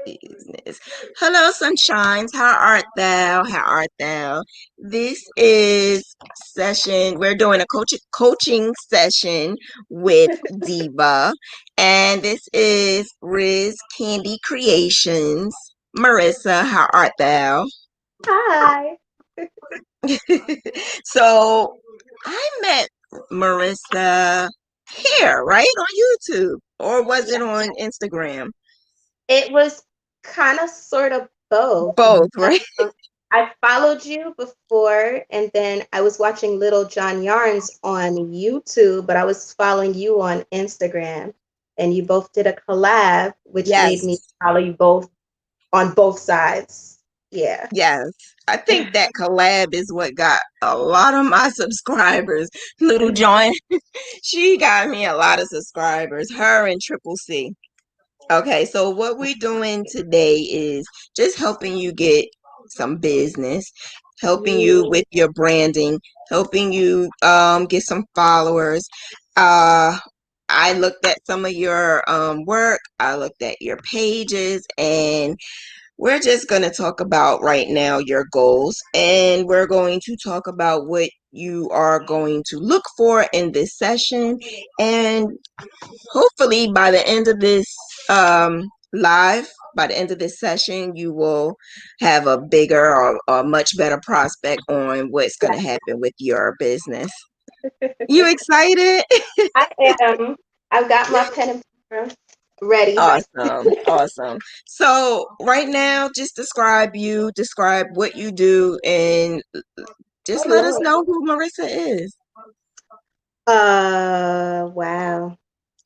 business. Hello, sunshines. How art thou? How art thou? This is session. We're doing a coaching session with Diva, and this is Riss Candi Creations. Marissa, how art thou? Hi. So I met Marissa here, right on YouTube, or was it on Instagram? It was kind of sort of both. Both, right? Um, I followed you before, and then I was watching Little John Yarns on YouTube, but I was following you on Instagram, and you both did a collab, which made me Yes, follow you both on both sides. Yeah. yes. I think that collab is what got a lot of my subscribers. Little John, she got me a lot of subscribers. Her and Triple C. Okay, so what we're doing today is just helping you get some business, helping you with your branding, helping you get some followers. Uh, I looked at some of your work. I looked at your pages, and we're just going to talk about right now your goals, and we're going to talk about what you are going to look for in this session. And hopefully, by the end of this live, by the end of this session, you will have a bigger or much better prospect on what's going Yeah, to happen with your business. You excited? I am. I've got my pen and paper ready. Awesome, awesome. So right now, just describe what you do, and just let us know who Marissa is. Wow.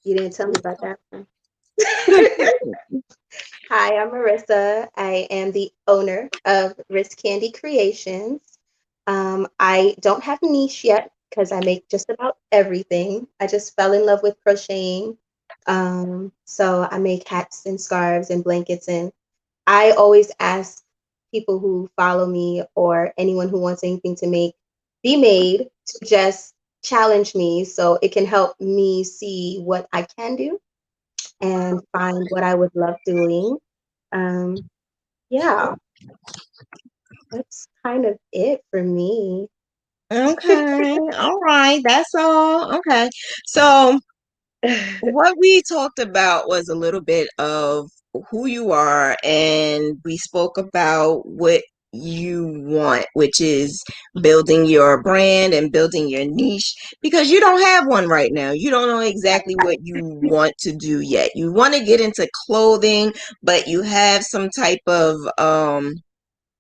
You didn't tell me about that one. Hi, I'm Marissa. I am the owner of Riss Candi Creations. I don't have niche yet because I make just about everything. I just fell in love with crocheting. So I make hats and scarves and blankets, and I always ask people who follow me or anyone who wants anything to make be made to just challenge me so it can help me see what I can do and find what I would love doing. Um, yeah, that's kind of it for me. Okay, all right, that's all. Okay, so what we talked about was a little bit of who you are, and we spoke about what you want, which is building your brand and building your niche because you don't have one right now. You don't know exactly what you want to do yet. You want to get into clothing, but you have some type of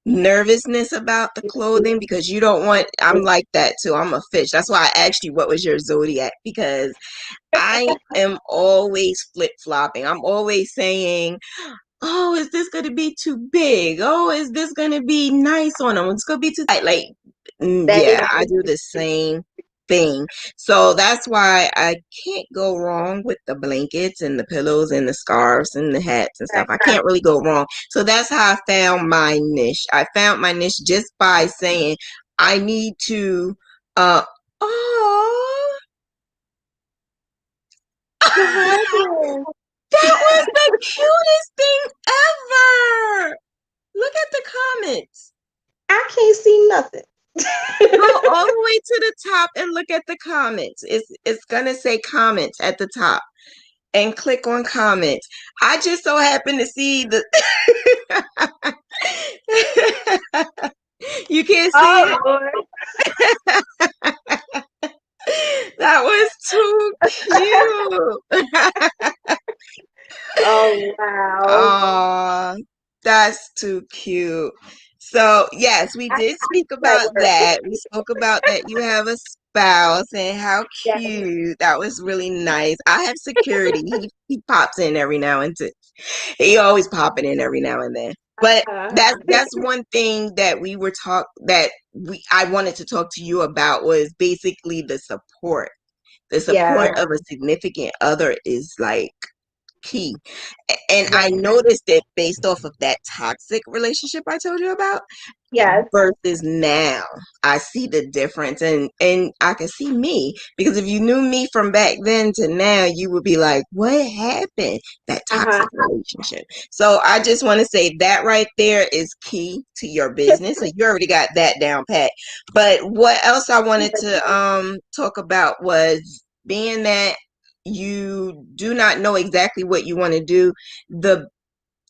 nervousness about the clothing because you don't want, I'm like that too. I'm a fish. That's why I asked you what was your zodiac, because I am always flip-flopping. I'm always saying, "Oh, is this going to be too big? Oh, is this going to be nice on them? It's going to be too tight." Like, That is yeah, I do the same thing. So that's why I can't go wrong with the blankets and the pillows and the scarves and the hats and stuff. right. I can't really go wrong. So that's how I found my niche. I found my niche just by saying I need to uh oh What happened? that was the cutest thing ever. Look at the comments. I can't see nothing. Go all the way to the top and look at the comments. It's gonna say comments at the top, and click on comments. I just so happen to see the you can't see Oh it. Lord. That was too cute. Oh wow. Oh, that's too cute. So, yes, we I did speak that about word. that. We spoke about that you have a spouse and how Yeah. cute. That was really nice. I have security. He pops in every now and then. He always popping in every now and then. But Uh, that's one thing that we I wanted to talk to you about was basically the support. The support yeah. of a significant other is like key. And I Right. noticed it based off of that toxic relationship I told you about Yes. versus now. I see the difference, and I can see me, because if you knew me from back then to now, you would be like, what happened? That Uh-huh. toxic relationship. So I just want to say that right there is key to your business. So you already got that down pat. But what else I wanted to talk about was, being that you do not know exactly what you want to do, the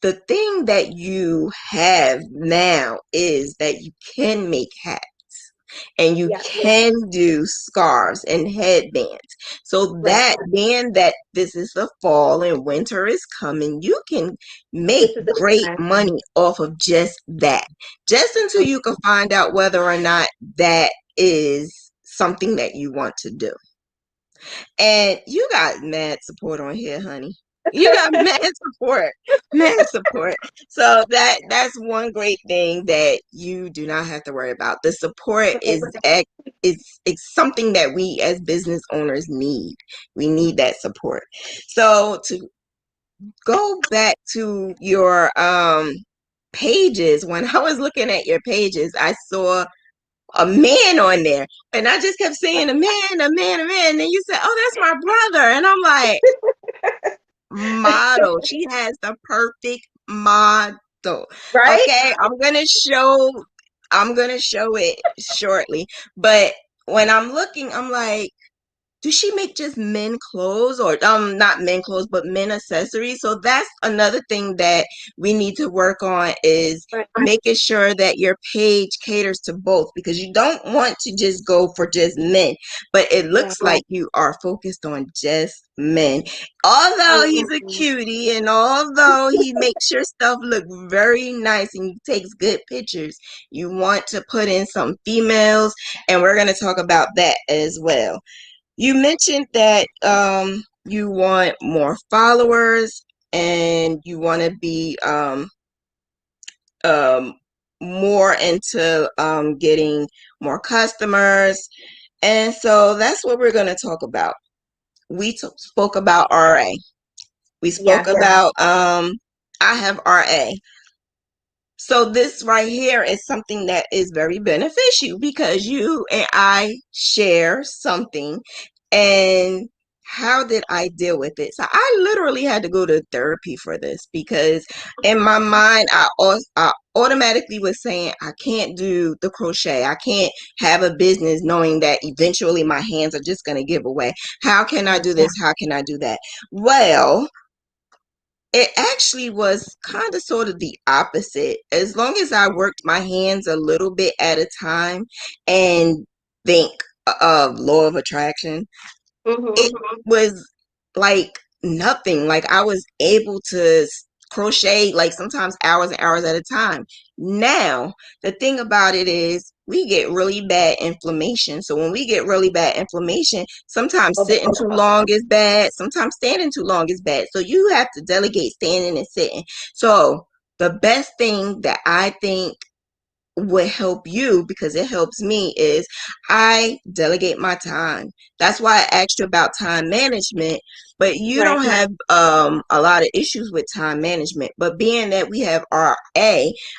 the thing that you have now is that you can make hats and you Yeah. can do scarves and headbands. So Right. that, being that this is the fall and winter is coming, you can make This is the great time. money off of just that. Just until you can find out whether or not that is something that you want to do. And you got mad support on here, honey. You got mad support, mad support. So that's one great thing that you do not have to worry about. The support Right. it's something that we as business owners need. We need that support. So to go back to your pages, when I was looking at your pages, I saw a man on there. And I just kept saying, a man, a man, a man. And then you said, oh, that's my brother. And I'm like, model. She has the perfect model. Right? Okay, I'm gonna show it shortly. But when I'm looking, I'm like, does she make just men clothes, or not men clothes but men accessories? So that's another thing that we need to work on, is Right. making sure that your page caters to both, because you don't want to just go for just men, but it Yeah. looks like you are focused on just men. Although he's a Mhm. cutie, and although he makes your stuff look very nice and he takes good pictures, you want to put in some females, and we're going to talk about that as well. You mentioned that you want more followers, and you want to be um, more into getting more customers. And so that's what we're going to talk about. We spoke about RA. We spoke Yeah. about I have RA. So this right here is something that is very beneficial, because you and I share something. And how did I deal with it? So I literally had to go to therapy for this, because in my mind I automatically was saying, I can't do the crochet. I can't have a business knowing that eventually my hands are just going to give away. How can I do this? How can I do that? Well, it actually was kind of sort of the opposite. As long as I worked my hands a little bit at a time and think of law of attraction, it Mhm. was like nothing. Like I was able to crochet like sometimes hours and hours at a time. Now, the thing about it is we get really bad inflammation. So when we get really bad inflammation, sometimes Oh, sitting too long is bad, sometimes standing too long is bad. So you have to delegate standing and sitting. So the best thing that I think would help you, because it helps me, is I delegate my time. That's why I asked you about time management, but you right. don't have a lot of issues with time management. But being that we have RA,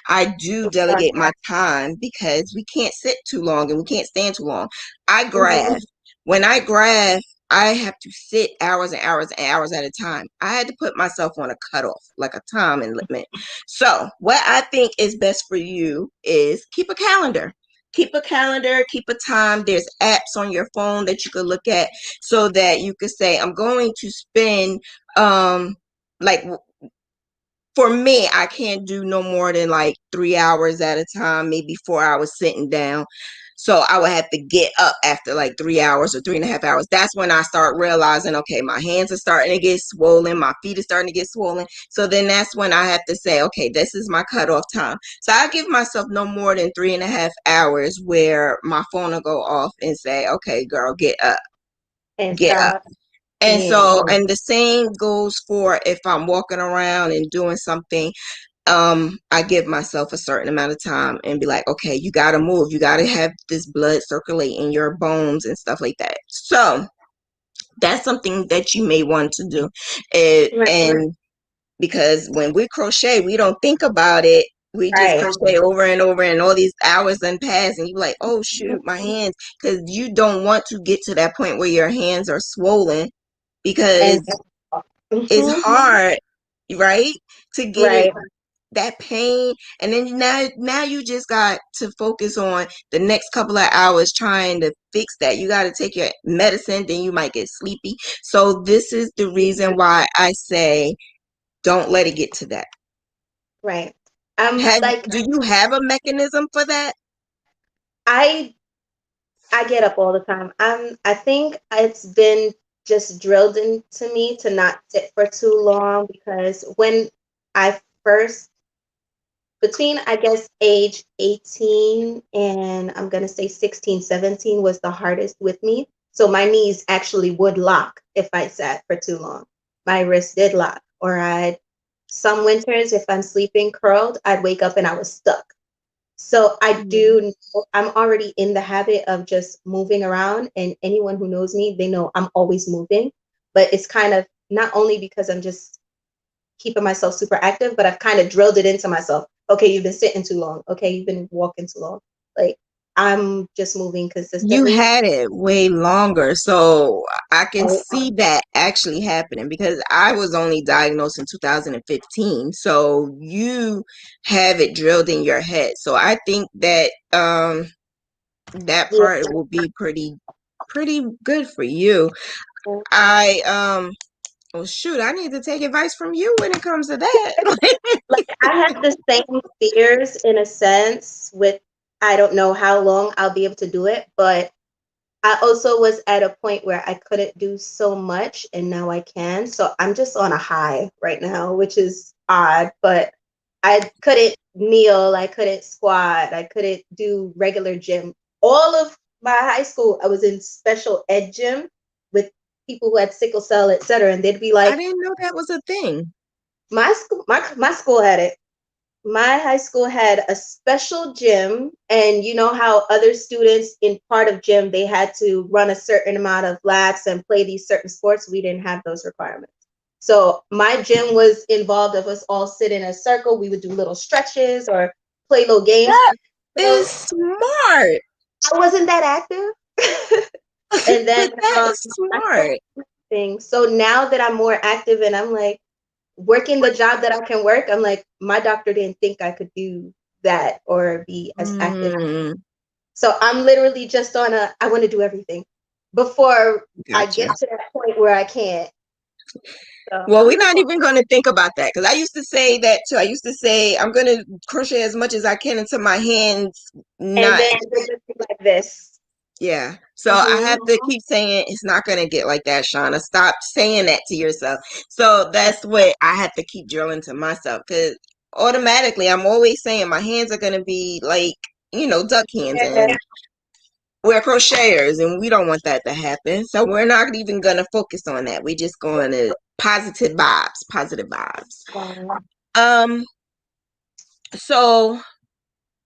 I do delegate my time, because we can't sit too long and we can't stand too long. I Mhm. graph. When I graph, I have to sit hours and hours and hours at a time. I had to put myself on a cutoff, like a time limit. So, what I think is best for you is keep a calendar. Keep a calendar, keep a time. There's apps on your phone that you could look at, so that you could say, I'm going to spend, like, for me, I can't do no more than like 3 hours at a time, maybe 4 hours sitting down. So I would have to get up after like 3 hours or 3.5 hours. That's when I start realizing, okay, my hands are starting to get swollen, my feet are starting to get swollen. So then that's when I have to say, okay, this is my cutoff time. So I give myself no more than 3.5 hours where my phone will go off and say, okay, girl, get up, And get up. stop. And Yeah. so, and the same goes for if I'm walking around and doing something. I give myself a certain amount of time and be like, okay, you got to move. You got to have this blood circulate in your bones and stuff like that. So That's something that you may want to do. It, Right. and because when we crochet, we don't think about it. We just Right. crochet over and over, and all these hours then pass, and you're like, oh shoot, my hands. Because you don't want to get to that point where your hands are swollen And because it's hmm hard, right? To get it right. that pain, and then now you just got to focus on the next couple of hours trying to fix that. You got to take your medicine, then you might get sleepy. So this is the reason why I say don't let it get to that. Right. I'm Have like do you have a mechanism for that? I I get up all the time. I think it's been just drilled into me to not sit for too long because when I first between I guess age 18 and I'm going to say 16, 17 was the hardest with me. So my knees actually would lock if I sat for too long. My wrist did lock or I'd some winters if I'm sleeping curled, I'd wake up and I was stuck. So I Mm. do I'm already in the habit of just moving around and anyone who knows me, they know I'm always moving. But it's kind of not only because I'm just keeping myself super active, but I've kind of drilled it into myself. Okay, you've been sitting too long. Okay, you've been walking too long. Like I'm just moving You consistently. had it way longer, so I can Oh, see that actually happening because I was only diagnosed in 2015. So you have it drilled in your head. So I think that that yeah. part will be pretty good for you. I well shoot, I need to take advice from you when it comes to that. Like I have the same fears in a sense with I don't know how long I'll be able to do it, but I also was at a point where I couldn't do so much and now I can. So I'm just on a high right now, which is odd, but I couldn't kneel, I couldn't squat, I couldn't do regular gym. All of my high school, I was in special ed gym with people who had sickle cell, etc. And they'd be I like, didn't know that was a thing. my school had it. My high school had a special gym, and you know how other students in part of gym they had to run a certain amount of laps and play these certain sports. We didn't have those requirements. So my gym was involved of us all sit in a circle. We would do little stretches or play little games. That So is smart. I wasn't that active. And then But that is I started smart. things. So now that I'm more active and I'm like working the job that I can work, I'm like, my doctor didn't think I could do that or be as active. Mm, So I'm literally just on a, I want to do everything before I gotcha. get to that point where I can't. So Well, I'm we're just not on, even going to think about that because I used to say that too. I used to say I'm going to crochet as much as I can until my hands and not. then it'll just be like this. Yeah. So I have Mm-hmm. to keep saying it's not going to get like that, Shauna. Stop saying that to yourself. So that's what I have to keep drilling to myself because automatically I'm always saying my hands are going to be like, duck hands, Yeah. and we're crocheters and we don't want that to happen. So we're not even going to focus on that. We're just going to positive vibes, positive vibes. Um, so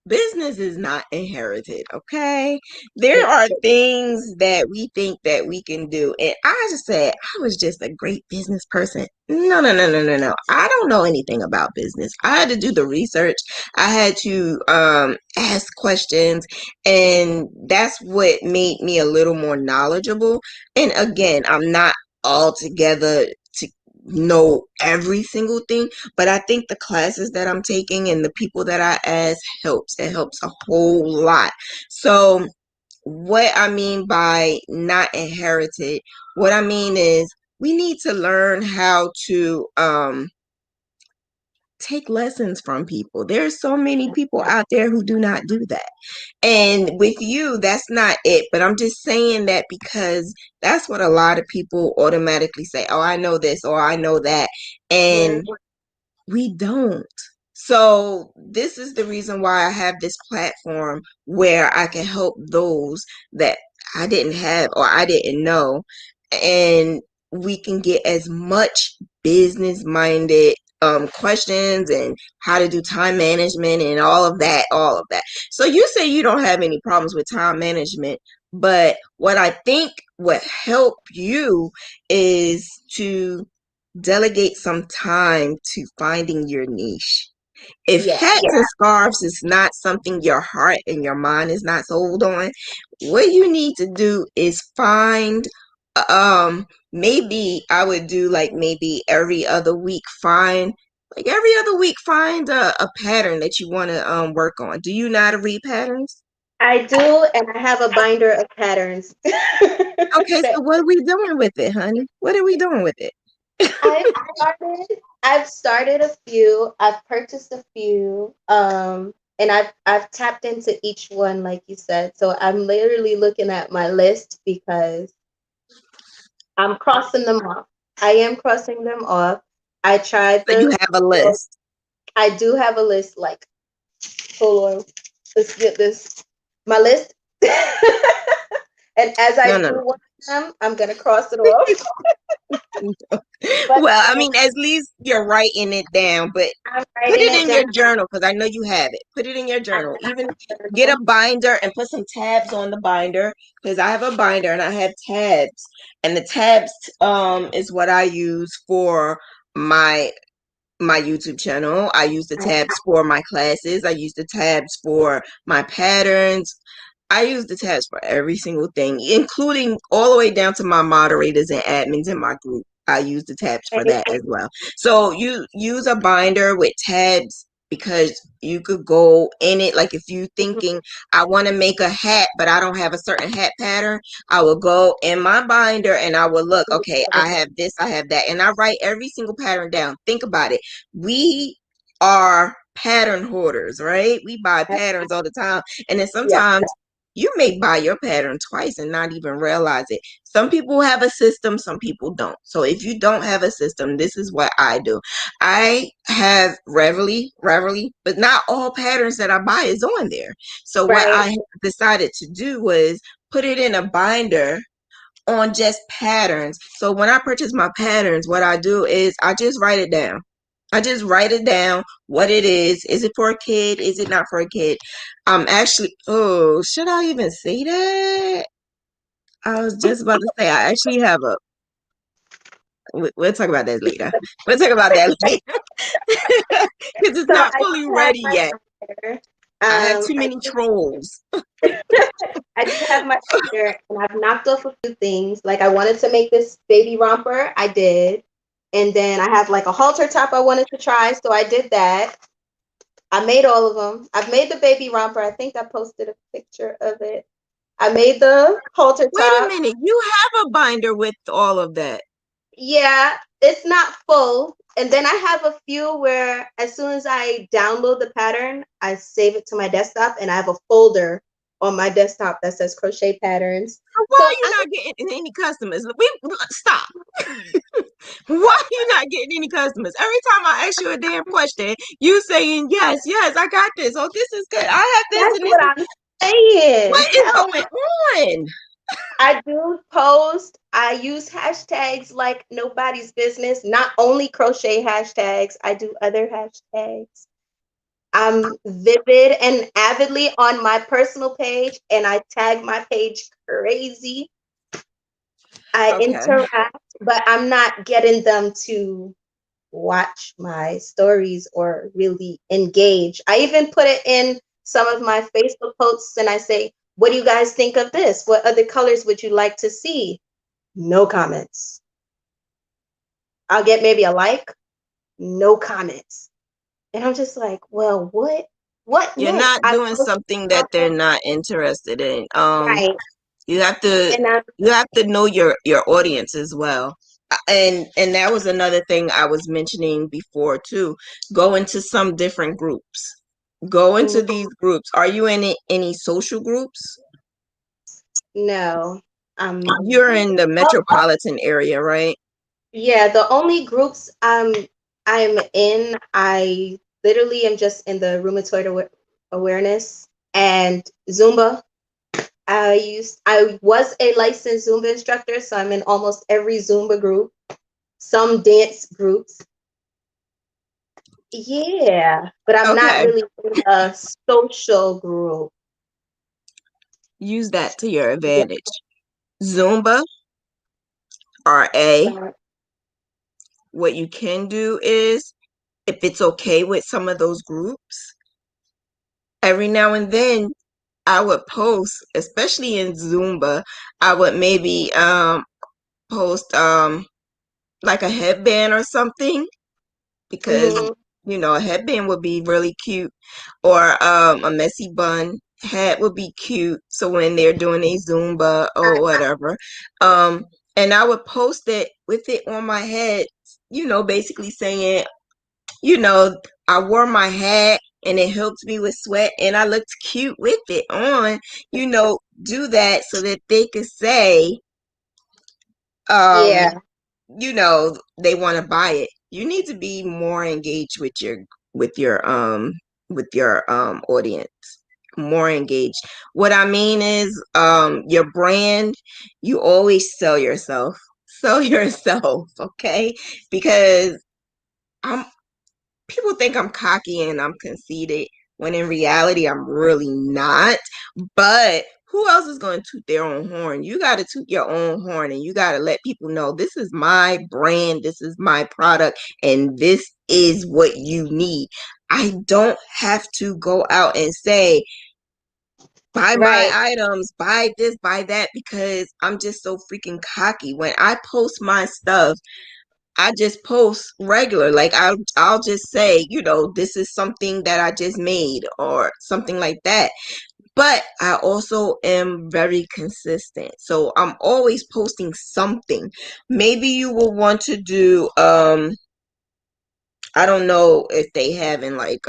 business is not inherited, okay? There are things that we think that we can do. And I just said, I was just a great business person. No, no, no, no, no, no. I don't know anything about business. I had to do the research. I had to ask questions, and that's what made me a little more knowledgeable. And again, I'm not altogether to know every single thing, but I think the classes that I'm taking and the people that I ask helps. It helps a whole lot. So what I mean by not inherited, what I mean is we need to learn how to take lessons from people. There's so many people out there who do not do that. And with you, that's not it. But I'm just saying that because that's what a lot of people automatically say. Oh, I know this or I know that. Right. And we don't. So this is the reason why I have this platform where I can help those that I didn't have or I didn't know. And we can get as much business minded questions and how to do time management and all of that. So you say you don't have any problems with time management, But what I think would help you is to delegate some time to finding your niche. If Yeah. hats and scarves is not something your heart and your mind is not sold on, what you need to do is find maybe I would do like maybe every other week find a pattern that you want to work on. Do you know how to read patterns? I do, and I have a binder of patterns. Okay, that so what are we doing with it, honey? What are we doing with it? I've I've started a few. I've purchased a few. And I've tapped into each one, like you said. So I'm literally looking at my list because I'm crossing them off. I am crossing them off. I tried So you the have a list. I do have a list, like, hold on. Let's get this. My list. And as No, I no, do no. one of them, I'm gonna cross it off. But Well, I mean, at least you're writing it down, but I'm put writing it it in down. your journal because I know you have it. Put it in your I journal. have Even a get a journal. binder and put some tabs on the binder because I have a binder and I have tabs. And the tabs is what I use for my my YouTube channel. I use the tabs for my classes. I use the tabs for my patterns. I use the tabs for every single thing, including all the way down to my moderators and admins in my group. I use the tabs for Right? that as well. So you use a binder with tabs because you could go in it. Like if you thinking, I want to make a hat, but I don't have a certain hat pattern, I will go in my binder and I will look, okay, I have this, I have that. And I write every single pattern down. Think about it. We are pattern hoarders, right? We buy patterns all the time. And then Yeah, sometimes you may buy your pattern twice and not even realize it. Some people have a system, some people don't. So if you don't have a system, this is what I do. I have Reveille, but not all patterns that I buy is on there. So what right, I decided to do was put it in a binder on just patterns. So when I purchase my patterns, what I do is I just write it down. I just write it down what it is. Is it for a kid? Is it not for a kid? Actually, oh, should I even say that? I was just about to say I actually have a. We'll talk about that later. We'll talk about that later because it's so not I fully do have ready my yet. binder. I have Um, too I many do, trolls. I do have my binder, and I've knocked off a few things. Like, I wanted to make this baby romper, I did, and then I have like a halter top I wanted to try, so I did that. I made all of them. I've made the baby romper. I think I posted a picture of it. I made the halter Wait a top. minute, you have a binder with all of that. Yeah, it's not full. And then I have a few where as soon as I download the pattern, I save it to my desktop and I have a folder on my desktop that says crochet patterns. Why So are you not getting any customers? We stop. Why are you not getting any customers? Every time I ask you a damn question, you saying yes, yes, I got this. Oh, this is good. I have this that's and this what is I'm saying. what is Help. going on? I do post. I use hashtags like nobody's business, not only crochet hashtags, I do other hashtags. I'm vivid and avidly on my personal page, and I tag my page crazy. I Okay. interact, but I'm not getting them to watch my stories or really engage. I even put it in some of my Facebook posts and I say, what do you guys think of this? What other colors would you like to see? No comments. I'll get maybe a like, no comments. And I'm just like, well, what You're next? not I doing post something that they're something, not interested in. right. You have to And I'm you have to know your audience as well. And that was another thing I was mentioning before too. Go into some different groups. Go into mm, these groups. Are you in any social groups? no. You're in the Oh, metropolitan area, right? yeah, the only groups I'm in, I literally am just in the rheumatoid awareness and Zumba. I was a licensed Zumba instructor, so I'm in almost every Zumba group, some dance groups. Yeah, but I'm not Okay. really in a social group. Use that to your advantage. Zumba or A, Yeah. what you can do is, if it's okay with some of those groups, every now and then I would post, especially in Zumba, I would maybe post like a headband or something, because Mhm. a headband would be really cute, or a messy bun hat would be cute, so when they're doing a Zumba or whatever, um and I would post it with it on my head, basically saying, you know I wore my hat and it helped me with sweat and I looked cute with it on. Do that so that they could say, um Yeah. they want to buy it. You need to be more engaged with your audience, more engaged. What I mean is, your brand, you always sell yourself. Sell yourself, okay? Because I'm people think I'm cocky and I'm conceited, when in reality I'm really not. But who else is going to toot their own horn? You got to toot your own horn, and you got to let people know, this is my brand, this is my product, and this is what you need. I don't have to go out and say, buy my Right. items, buy this, buy that, because I'm just so freaking cocky. When I post my stuff, I just post regular. Like, I'll just say, this is something that I just made or something like that. But I also am very consistent. So I'm always posting something. Maybe you will want to do, I don't know if they have in like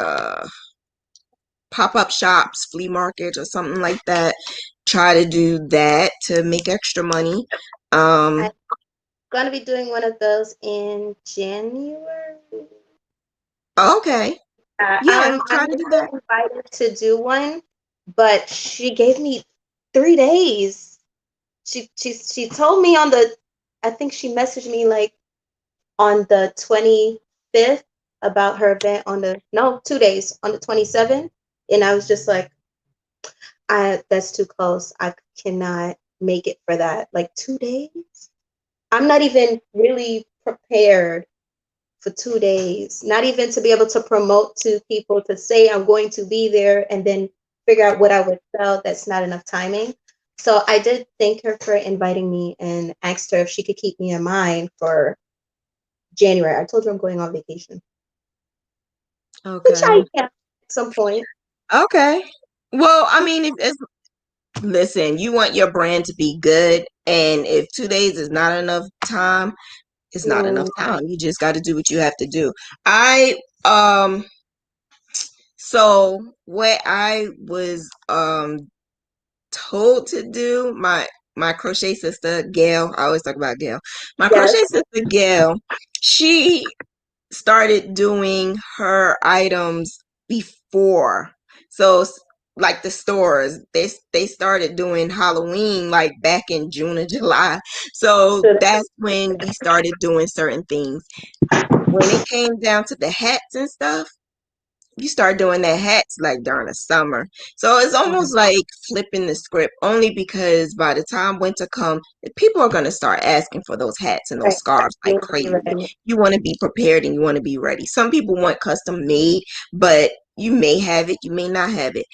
pop-up shops, flea markets or something like that. Try to do that to make extra money. I'm Um gonna be doing one of those in January. okay. Yeah, I'm try to do that. also invited to do one, but she gave me 3 days. She told me on the, I think she messaged me like on the 25th about her event on the, no, 2 days on the 27th, and I was just like, I that's too close. I cannot make it for that. Like 2 days. I'm not even really prepared for 2 days, not even to be able to promote to people, to say I'm going to be there and then figure out what I would sell. That's not enough timing. So I did thank her for inviting me and asked her if she could keep me in mind for January. I told her I'm going on vacation, which Okay. I am at some point. Okay. Well, I mean, listen, you want your brand to be good, and if 2 days is not enough time, it's not enough Mm, time. You just got to do what you have to do. I so what I was told to do, my crochet sister Gail, I always talk about Gail. My crochet yes, sister Gail, she started doing her items before. So, like the stores, they started doing Halloween like back in June or July. So to that's when we started doing certain things. When it came down to the hats and stuff, you start doing that hats like during the summer. So it's the almost like flipping the script, only because by the time winter comes, people are going to start asking for those hats and those right. scarves You like will be crazy. ready. You want to be prepared and you want to be ready. Some people want custom made, but you may have it, you may not have it.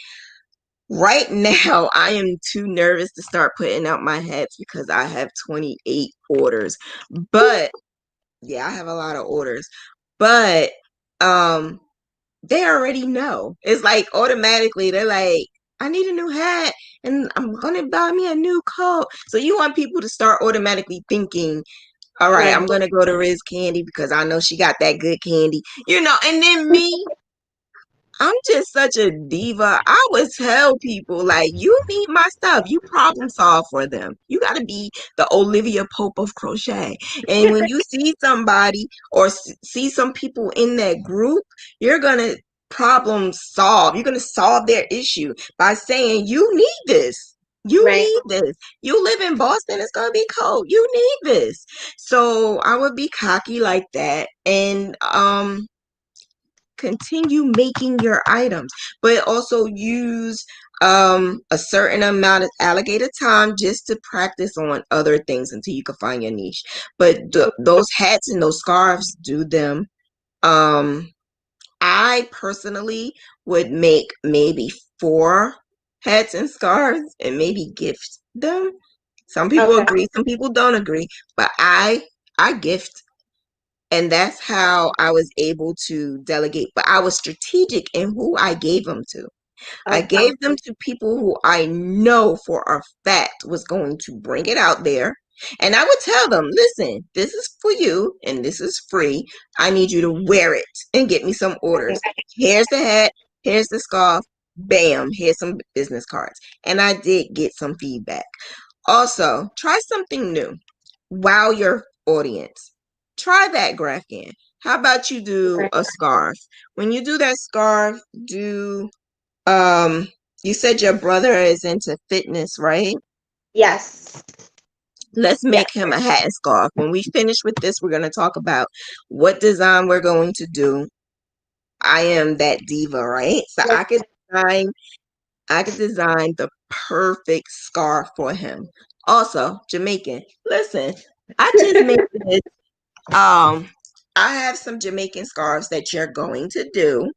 Right now, I am too nervous to start putting out my hats because I have 28 orders. But yeah, I have a lot of orders. But um they already know. It's like automatically they're like, I need a new hat and I'm gonna buy me a new coat. So you want people to start automatically thinking, all right, I'm Right. gonna go to Riss Candy because I know she got that good candy. And then me, I'm just such a diva. I would tell people, like, you need my stuff. You problem solve for them. You got to be the Olivia Pope of crochet. And when you see somebody or see some people in that group, you're going to problem solve. You're going to solve their issue by saying, you need this. You Right. need this. You live in Boston, it's going to be cold. You need this. So I would be cocky like that. And continue making your items, but also use a certain amount of allocated time just to practice on other things until you can find your niche. But those hats and those scarves, do them. um I personally would make maybe four hats and scarves and maybe gift them. Some people Okay. agree, some people don't agree, but I gift, and that's how I was able to delegate. But I was strategic in who I gave them to. I Okay. gave them to people who I know for a fact was going to bring it out there. And I would tell them, listen, this is for you and this is free. I need you to wear it and get me some orders. Here's the hat, here's the scarf, bam, here's some business cards. And I did get some feedback. Also, try something new. Wow your audience. Try that, Grafkin. How about you do Right. a scarf? When you do that scarf, do um, you said your brother is into fitness, right? Yes. Let's Yes. make him a hat and scarf. When we finish with this, we're going to talk about what design we're going to do. I am that diva, right? So Yes. I could design the perfect scarf for him. Also, Jamaican. Listen, I just made this. Um, I have some Jamaican scarves that you're going to do,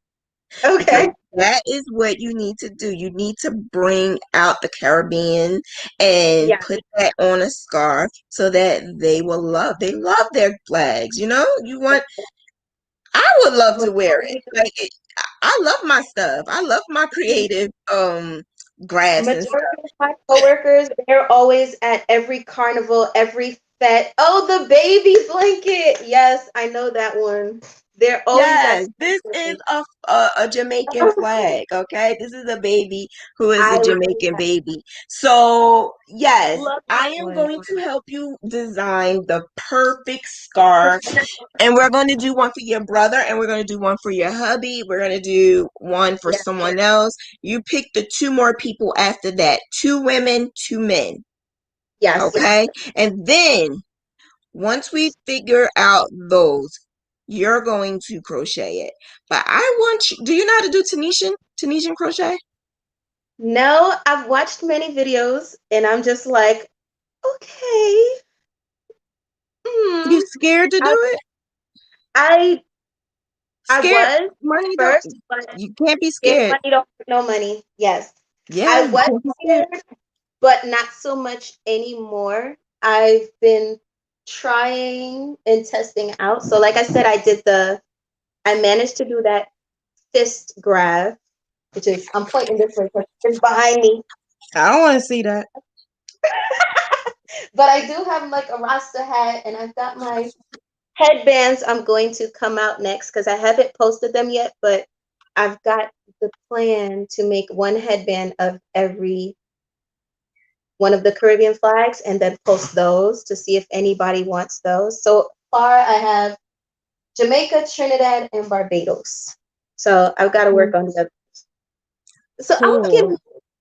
because Okay. that is what you need to do. You need to bring out the Caribbean and Yeah. put that on a scarf so that they love their flags. You know, I would love to wear it. I love my stuff. I love my creative graphs and stuff. Majority of my coworkers, they're always at every carnival, every fete. Oh, the baby blanket. Yes, I know that one. They're always at Yes, this is something. a Jamaican flag, okay? This is a baby who is a I Jamaican baby. So, yes, love I that am one. going to help you design the perfect scarf. And we're going to do one for your brother, and we're going to do one for your hubby. We're going to do one for Yeah. someone else. You pick the two more people after that, two women, two men, Yes. okay? And then once we figure out those, you're going to crochet it. But I want you, do you know how to do Tunisian crochet? No, I've watched many videos and I'm just like, okay. You Hmm. scared to do I it? I I Scared was at money don't, first, but you can't be scared scared. money don't make no money. Yes. Yeah, I you was can't be scared. scared, but not so much anymore. I've been trying and testing out. So like I said, I managed to do that fist grab, which is I'm pointing this way because it's behind me. I don't want to see that. But I do have like a Rasta hat and I've got my headbands I'm going to come out next because I haven't posted them yet, but I've got the plan to make one headband of every one of the Caribbean flags and then post those to see if anybody wants those. So far, I have Jamaica, Trinidad, and Barbados. So I've got to work on the other. So Cool.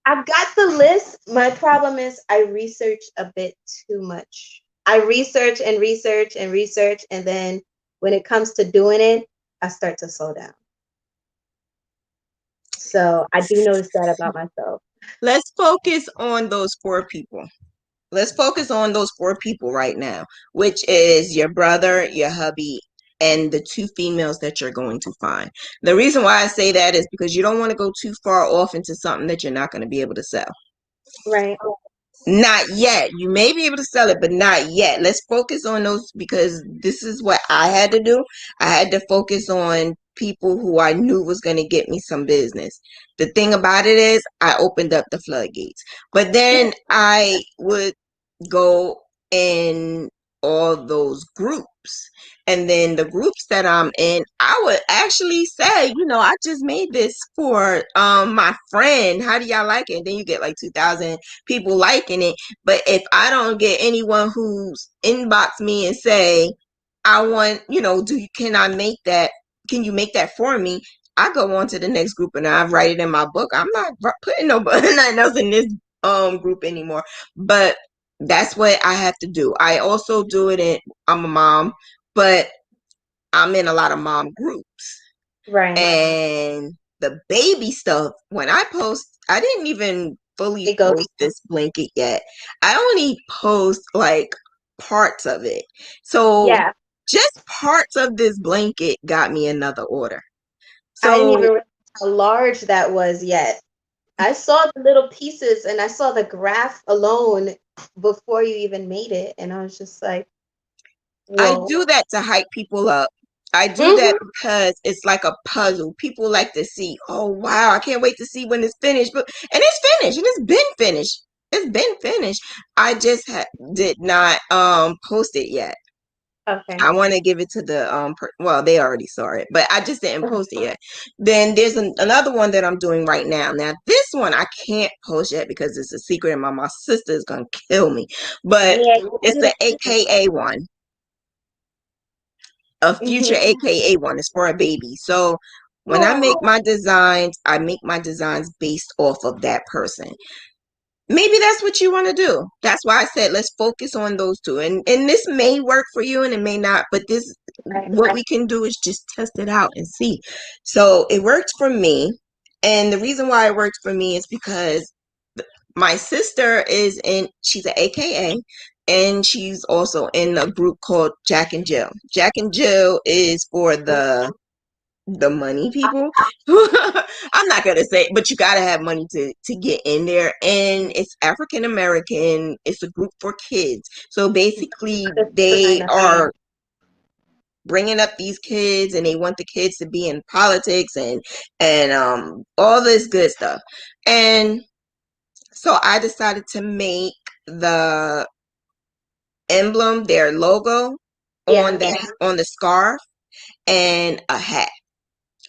I've got the list. My problem is I research a bit too much. I research and research and research, and then when it comes to doing it, I start to slow down. So I do notice that about myself. Let's focus on those four people. Let's focus on those four people right now, which is your brother, your hubby, and the two females that you're going to find. The reason why I say that is because you don't want to go too far off into something that you're not going to be able to sell. Right. Not yet. You may be able to sell it, but not yet. Let's focus on those, because this is what I had to do. I had to focus on people who I knew was going to get me some business. The thing about it is, I opened up the floodgates. But then I would go in all those groups. And then the groups that I'm in, I would actually say, I just made this for my friend. How do y'all like it? And then you get like 2,000 people liking it. But if I don't get anyone who's inbox me and say, I want, can I make that? Can you make that for me? I go on to the next group and I write it in my book. I'm not putting nothing else in this group anymore. But that's what I have to do. I also do it in, I'm a mom, but I'm in a lot of mom groups. Right. And the baby stuff, when I post, I didn't even fully It goes. post this blanket yet. I only post like parts of it. So Yeah. just parts of this blanket got me another order. I didn't even So realize how large that was yet. I saw the little pieces and I saw the graph alone before you even made it, and I was just like, I whoa. do that to hype people up. I do that Hmm. because it's like a puzzle. People like to see, oh wow, I can't wait to see when it's finished. But and it's finished and it's been finished. It's been finished. I just did not post it yet. Okay. I want to give it to the well, they already saw it, but I just didn't post it yet. Then there's another one that I'm doing right now. Now this one I can't post yet because it's a secret and my sister is gonna kill me. But Yeah, you it's did the it. AKA one. A future Hmm. AKA one is for a baby. So when I make my designs based off of that person. Maybe that's what you want to do. That's why I said let's focus on those two. And this may work for you and it may not, but this Right. what we can do is just test it out and see. So it worked for me. And the reason why it worked for me is because my sister is in she's an AKA and she's also in a group called Jack and Jill. Jack and Jill is for the money people. I'm not gonna say, but you gotta have money to get in there. And it's African American. It's a group for kids. So basically, This they designer. are bringing up these kids, and they want the kids to be in politics and all this good stuff. And so I decided to make the emblem, their logo, Yeah. on the scarf and a hat.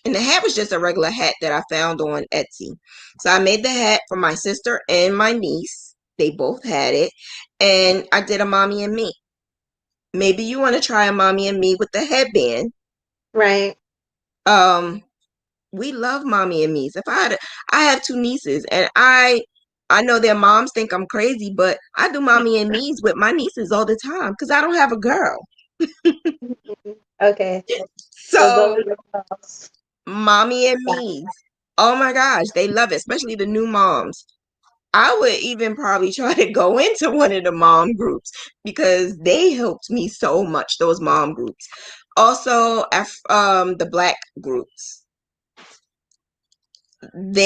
And the hat was just a regular hat that I found on Etsy. So I made the hat for my sister and my niece. They both had it. And I did a mommy and me. Maybe you want to try a mommy and me with the headband. Right. Um, we love mommy and me's. If I have two nieces and I know their moms think I'm crazy, but I do mommy and me's with my nieces all the time because I don't have a girl. Mhm. Okay. So those So are your thoughts. mommy and me's. Oh my gosh, they love it, especially the new moms. I would even probably try to go into one of the mom groups because they helped me so much, those mom groups. Also, the black groups.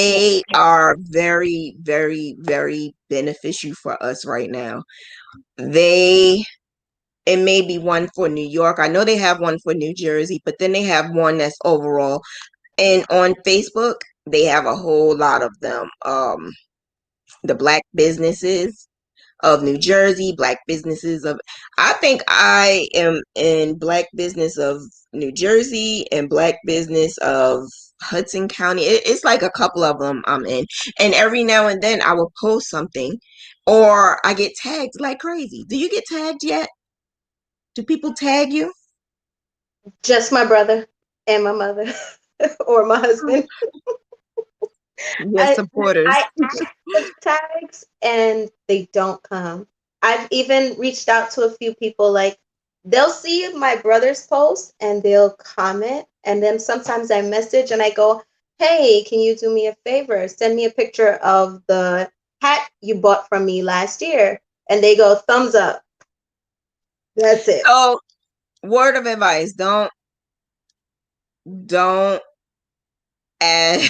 Yeah. They are very, very, very beneficial for us right now. They it may be one for New York. I know they have one for New Jersey, but then they have one that's overall. And on Facebook, they have a whole lot of them. The black businesses of New Jersey, black businesses of I think I am in black business of New Jersey and black business of Hudson County. It's like a couple of them I'm in. And every now and then I will post something or I get tagged like crazy. Do you get tagged yet? Do people tag you? Just my brother and my mother or my husband. Your I supporters. I ask for the tags and they don't come. I've even reached out to a few people like they'll see my brother's post and they'll comment and then sometimes I message and I go, "Hey, can you do me a favor? Send me a picture of the hat you bought from me last year." And they go, "Thumbs up." That's it. So, word of advice, don't and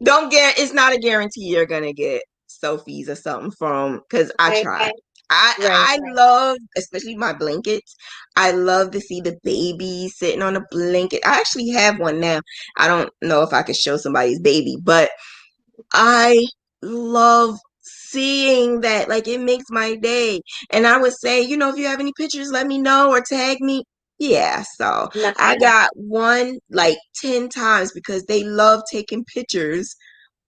don't get it's not a guarantee you're gonna get selfies or something from because I Right. tried. I Right. love especially my blankets. I love to see the baby sitting on a blanket. I actually have one now. I don't know if I could show somebody's baby, but I love seeing that. Like it makes my day. And I would say, if you have any pictures, let me know or tag me. Yeah, so I Nice. got one like 10 times because they love taking pictures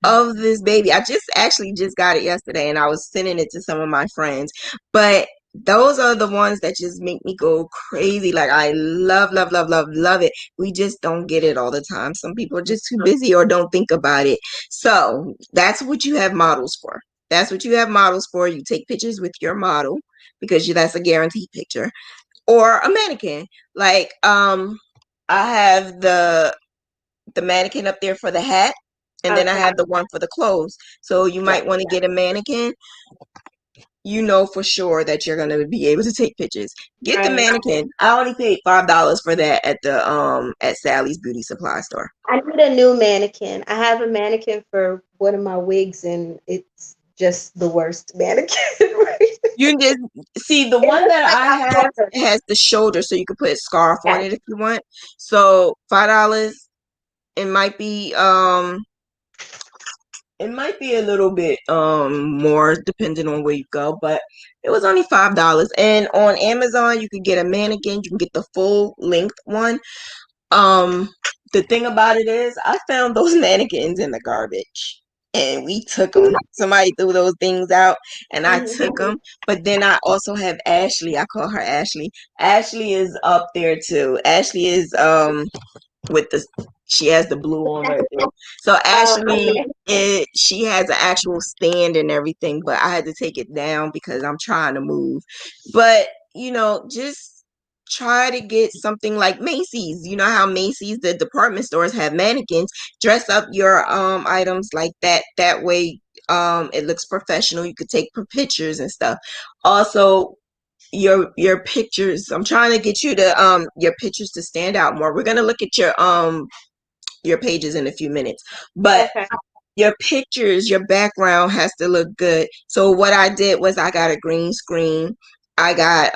of this baby. I just actually just got it yesterday and I was sending it to some of my friends. But those are the ones that just make me go crazy. Like I love, love, love, love, love it. We just don't get it all the time. Some people are just too busy or don't think about it. So that's what you have models for. That's what you have models for. You take pictures with your model because that's a guaranteed picture or a mannequin. Like I have the the mannequin up there for the hat, and then I Okay. have the one for the clothes. So you Yeah. might want to get a mannequin. You know for sure that you're gonna be able to take pictures. Get the Right. mannequin. I only paid $5 for that at Sally's Beauty Supply store. I need a new mannequin. I have a mannequin for one of my wigs, and it's just the worst mannequin. Right? You just see the It one looks that like I I have bought her. has the shoulder, so you can put a scarf on Yes. it if you want. So $5. It might be it might be a little bit more depending on where you go, but it was only $5. And on Amazon you can get a mannequin, you can get the full length one. Um the thing about it is I found those mannequins in the garbage. And we took them. Somebody threw those things out, and I Mhm. took them. But then I also have Ashley. I call her Ashley. Ashley is up there too. Ashley is with the she has the blue on right there. So Ashley Okay. she has an actual stand and everything, but I had to take it down because I'm trying to move. But just try to get something like Macy's. You know how Macy's, the department stores, have mannequins. Dress up your items like that. That way it looks professional. You could take pictures and stuff. Also, your pictures, I'm trying to get you to your pictures to stand out more. We're going to look at your pages in a few minutes, but Okay. your pictures, your background has to look good. So what I did was I got a green screen. I got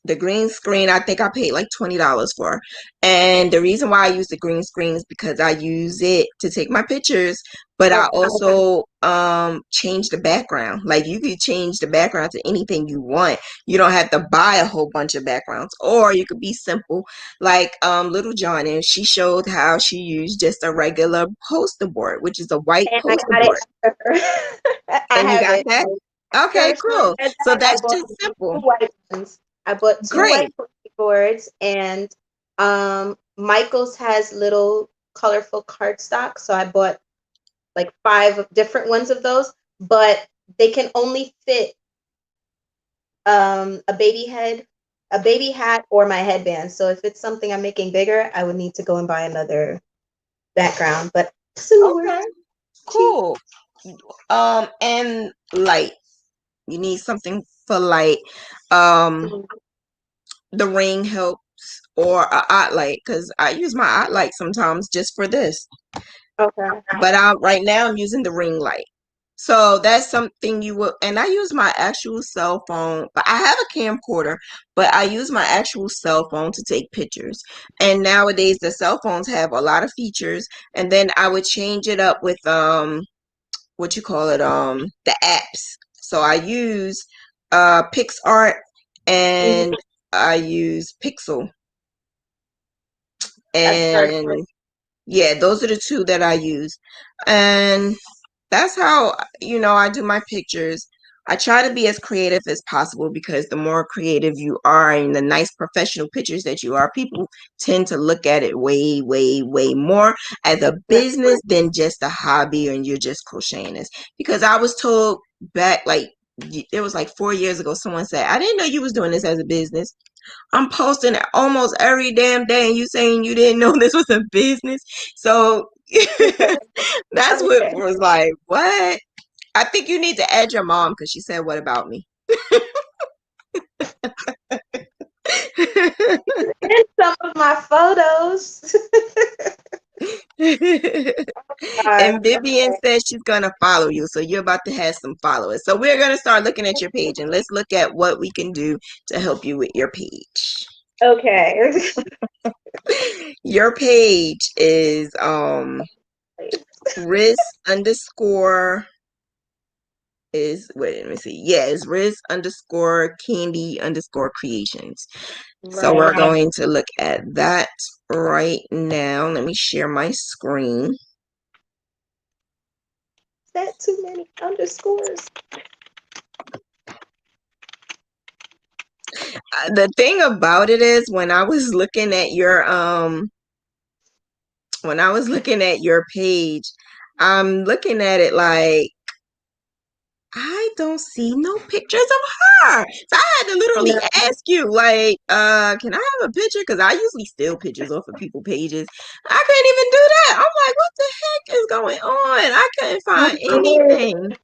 the green screen, I think I paid like $20 for. And the reason why I use the green screen is because I use it to take my pictures, but I Okay. also change the background. Like you could change the background to anything you want. You don't have to buy a whole bunch of backgrounds. Or you could be simple. Like Little John, and she showed how she used just a regular poster board, which is a white And I poster got it. board. I And you have got it. that? So Okay, sure, she cool. said So that. I that's bought just two simple. white ones. I bought two white Great. boards, and Michael's has little colorful cardstock, so I bought like five different ones of those, but they can only fit a baby head, a baby hat, or my headband. So if it's something I'm making bigger, I would need to go and buy another background. But it's in the Okay, works. Cute. cool. And light. You need something for light. Mm, The ring helps, or a ot light, because I use my ot light sometimes just for this. okay. But right now I'm using the ring light. So that's something you will, and I use my actual cell phone, but I have a camcorder, but I use my actual cell phone to take pictures. And nowadays the cell phones have a lot of features, and then I would change it up with what you call it, the apps. So I use PixArt, Mhm. and I use Pixel, I've heard. and yeah, those are the two that I use. And that's how I do my pictures. I try to be as creative as possible, because the more creative you are and the nice professional pictures that you are, people tend to look at it way, way, way more as a business than just a hobby, and you're just crocheting this. Because I was told back, like, it was like 4 years ago, someone said, I didn't know you was doing this as a business. I'm posting almost every damn day, and you saying you didn't know this was a business. So that's what Okay. was like, what? I think you need to add your mom, because she said, what about me? And some of my photos. God, And Vivian okay. says she's going to follow you. So you're about to have some followers. So we're going to start looking at your page, and let's look at what we can do to help you with your page. Okay. Your page is Riss underscore is wait, let me see. Yeah, it's Riss underscore Candy underscore Creations. So we're Right. going to look at that right now. Let me share my screen. Is that too many underscores? The thing about it is, when I was looking at your page, I'm looking at it like I don't see no pictures of her. So I had to Oh, literally no. ask you, like, can I have a picture? Because I usually steal pictures off of people's pages. I couldn't even do that. I'm like, what the heck is going on? I couldn't I'm find weird. anything.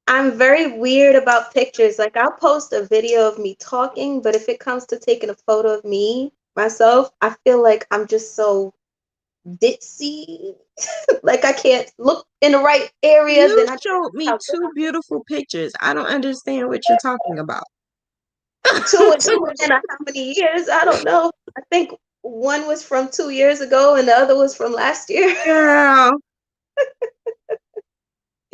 I'm very weird about pictures. Like I'll post a video of me talking, but if it comes to taking a photo of me myself, I feel like I'm just so ditzy. Like I can't look in the right area, You then I showed me how two beautiful pictures. I don't understand what you're talking about. two in how many years? I don't know. I think one was from 2 years ago and the other was from last year. Girl,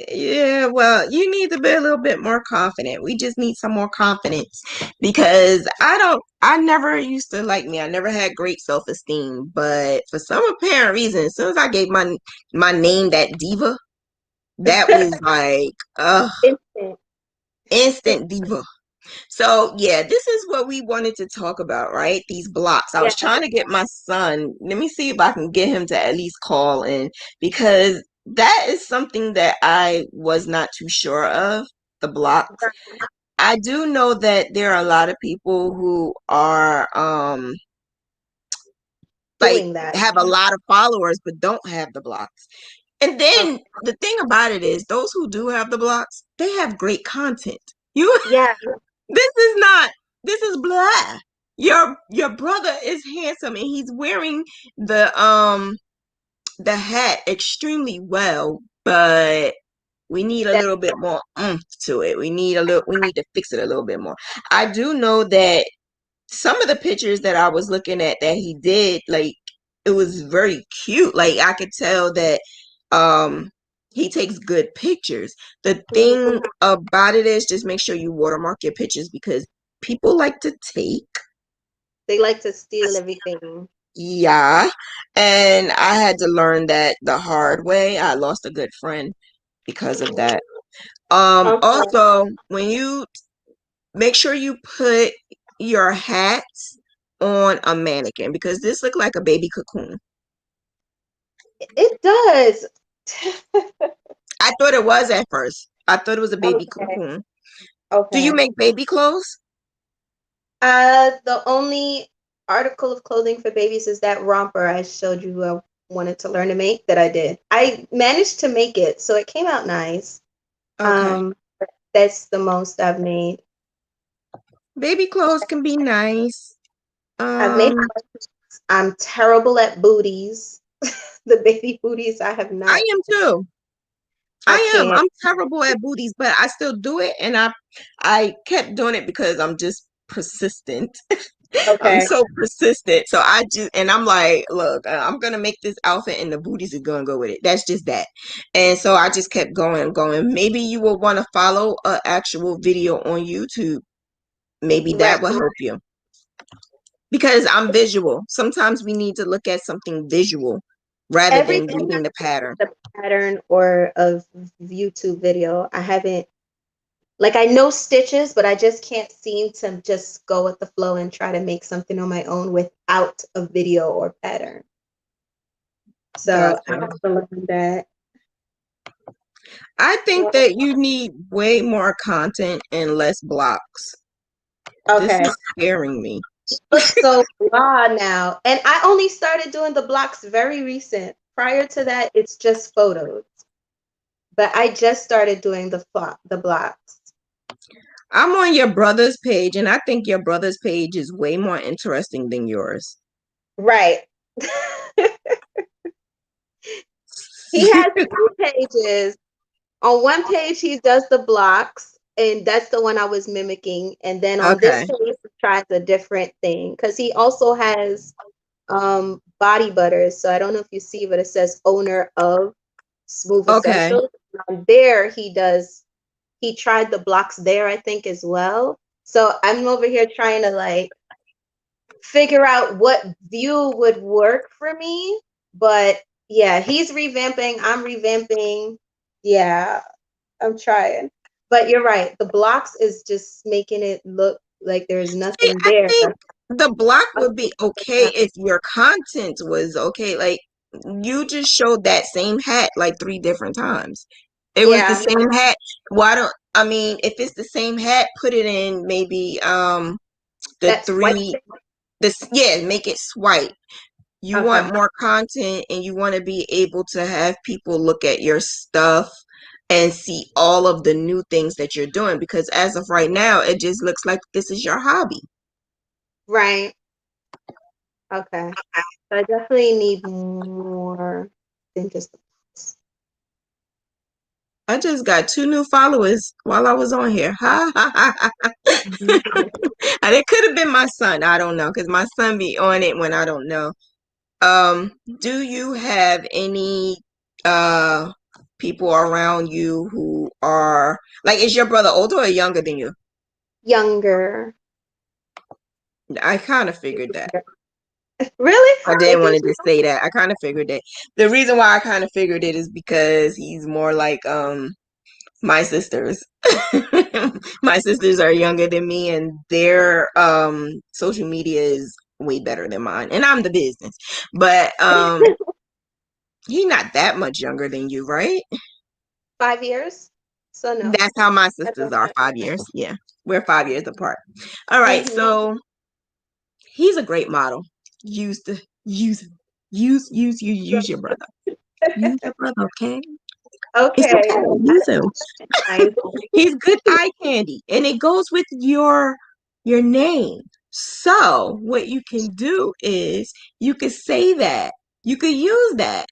yeah, well, you need to be a little bit more confident. We just need some more confidence because I never used to like me. I never had great self-esteem, but for some apparent reason, as soon as I gave my name that Diva, that was like, Instant. instant diva. So yeah, this is what we wanted to talk about, right? These blocks. I Yeah, was trying to get my son. Let me see if I can get him to at least call in because that is something that I was not too sure of, the blocks. I do know that there are a lot of people who are like doing that. have a lot of followers but don't have the blocks. And Okay. then the thing about it is those who do have the blocks, they have great content. You Yeah, This is not, this is blah. Your brother is handsome and he's wearing the hat extremely well, but we need a that little bit more oomph to it. We need to fix it a little bit more. I do know that some of the pictures that I was looking at that he did, like it was very cute. Like I could tell that um he takes good pictures. The thing mhm, about it is just make sure you watermark your pictures because people like to take. they like to steal everything. Yeah. And I had to learn that the hard way. I lost a good friend because of that. Okay. Also, when you make sure you put your hats on a mannequin because this looked like a baby cocoon. It does. I thought it was at first. I thought it was a baby Okay. cocoon. Do you Okay. make baby clothes? The only article of clothing for babies is that romper I showed you I wanted to learn to make that I did. I managed to make it, so it came out nice. Okay. Um, that's the most I've made. Baby clothes can be nice. I've made Um, I'm terrible at booties. The baby booties I have I not am too. I I am. can't. I'm terrible at booties, but I still do it, and I kept doing it because I'm just persistent. I'm Okay. so persistent. So I just and I'm like, look, I'm gonna make this outfit, and the booties are gonna go with it. That's just that. And so I just kept going, going. Maybe you will want to follow an actual video on YouTube. Maybe Right. that will help you because I'm visual. Sometimes we need to look at something visual rather than Everything reading the pattern. the pattern or a YouTube video. I haven't like I know stitches, but I just can't seem to just go with the flow and try to make something on my own without a video or pattern. So I Gotcha. have to learn that. I think Well, that you need way more content and less blocks. This okay. is scaring me. Looks so blah now. And I only started doing the blocks very recent. Prior to that, it's just photos. But I just started doing the blocks. I'm on your brother's page, and I think your brother's page is way more interesting than yours. Right. He has two pages. On one page, he does the blocks, and that's the one I was mimicking. And then on this Okay. page, he tries a different thing because he also has body butters. So I don't know if you see, but it says owner of Smooth Okay. Essentials. On there, he tried the blocks there, I think, as well. So I'm over here trying to like figure out what view would work for me. But yeah, he's revamping, I'm revamping. Yeah, I'm trying. But you're right. The blocks is just making it look like there's See, nothing I there. think the block would be okay if your content was okay. Like you just showed that same hat like three different times. It was the Yeah, same hat. Why don't I mean, if it's the same hat, put it in maybe the That's white. three this yeah, make it swipe. You Okay. want more content and you want to be able to have people look at your stuff and see all of the new things that you're doing because as of right now, it just looks like this is your hobby. Right. Okay. So I definitely need more than just I just got 2 new followers while I was on here. Ha ha ha. Ha. And it could have been my son. I don't know because my son be on it when I don't know. Do you have any uh people around you who are like is your brother older or younger than you? younger. I kind of figured that. Really? I They didn't can want to just say that. I kind of figured it. The reason why I kind of figured it is because he's more like my sisters. My sisters are younger than me and their social media is way better than mine. And I'm the business. But he's not that much younger than you, right? 5 years. So no. That's how my That's sisters are, okay. 5 years. Yeah. We're 5 years apart. All right, Mm-hmm. so he's a great model. Use the use use your brother. Use your brother, okay? It's Okay. okay. Use him. Nice. He's good eye candy, and it goes with your name. So what you can do is you could say that. You could use that.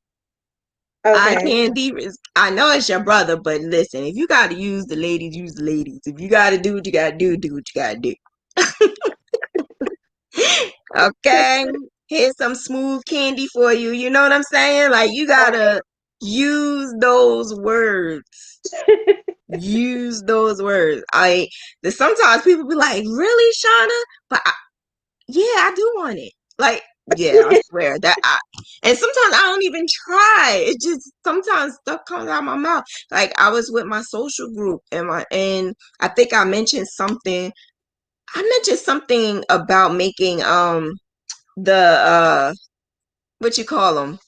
Eye Okay. candy is. I know it's your brother, but listen, if you got to use the ladies, use the ladies. If you got to do what you got to do what you got to do. Okay, here's some smooth candy for you. You know what I'm saying? Like you Okay. gotta use those words. Use those words. Sometimes people be like, "Really, Shauna?" But yeah, I do want it. Like, yeah, I swear that and sometimes I don't even try. It just sometimes stuff comes out my mouth. Like I was with my social group and I think I mentioned something. I mentioned something about making the what you call them,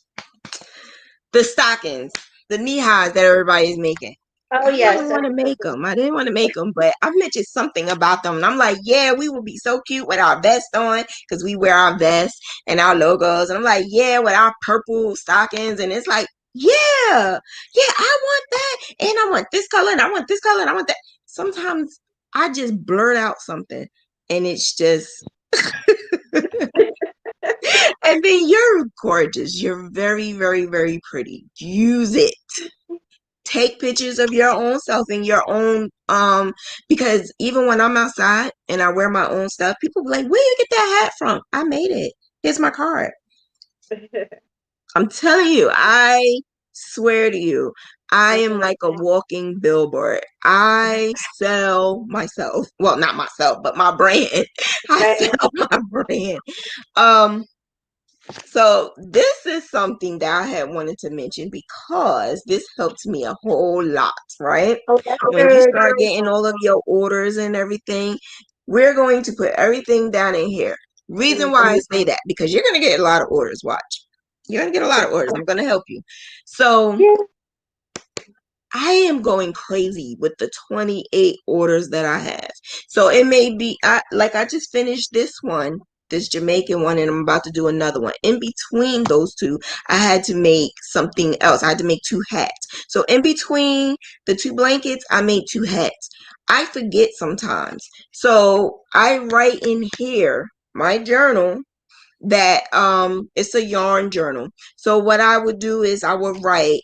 the stockings, the knee highs that everybody's making. Oh I yes. didn't want to make them. I didn't want to make them, but I mentioned something about them, and I'm like, yeah, we would be so cute with our vest on because we wear our vests and our logos. And I'm like, yeah, with our purple stockings, and it's like, yeah, yeah, I want that, and I want this color, and I want this color, and I want that. Sometimes I just blurt out something, and it's just and then you're gorgeous. You're very, very, very pretty. Use it. Take pictures of your own self and your own because even when I'm outside and I wear my own stuff, people be like, "Where you get that hat from?" I made it. Here's my card. I'm telling you, I swear to you, I am Okay. like a walking billboard. I sell myself. Well, not myself, but my brand. I Right. sell my brand. Um So this is something that I had wanted to mention because this helped me a whole lot, right? Oh, that's When you good. start getting all of your orders and everything, we're going to put everything down in here. Reason why I Mhm. say that, because you're going to get a lot of orders, watch. You're going to get a lot of orders. I'm going to help you. So Yeah. I am going crazy with the 28 orders that I have. So it may be I just finished this one, this Jamaican one, and I'm about to do another one. In between those two, I had to make something else. I had to make 2 hats. So in between the 2 blankets, I made 2 hats. I forget sometimes. So I write in here my journal that it's a yarn journal. So what I would do is I would write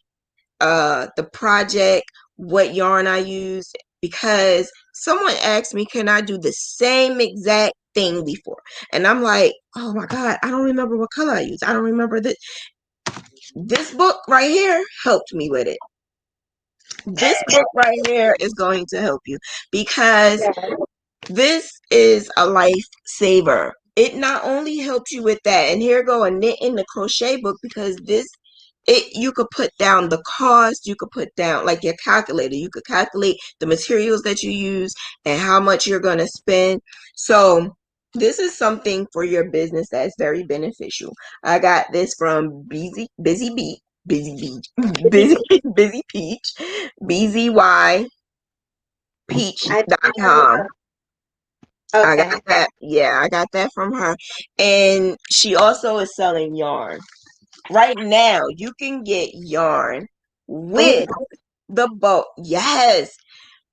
the project, what yarn I used, because someone asked me, can I do the same exact thing before? And I'm like, oh my God, I don't remember what color I used. I don't remember that. This book right here helped me with it. This book right here is going to help you because Yeah. this is a lifesaver. It not only helps you with that, and here go a knit in the crochet book because this it you could put down the cost, you could put down like your calculator, you could calculate the materials that you use and how much you're going to spend. So this is something for your business that's very beneficial. I got this from Busy Beach, Busy Busy Peach, BZY I peach.com. I got okay. that. Yeah, I got that from her. And she also is selling yarn. Right now, you can get yarn With with the boat. Yes,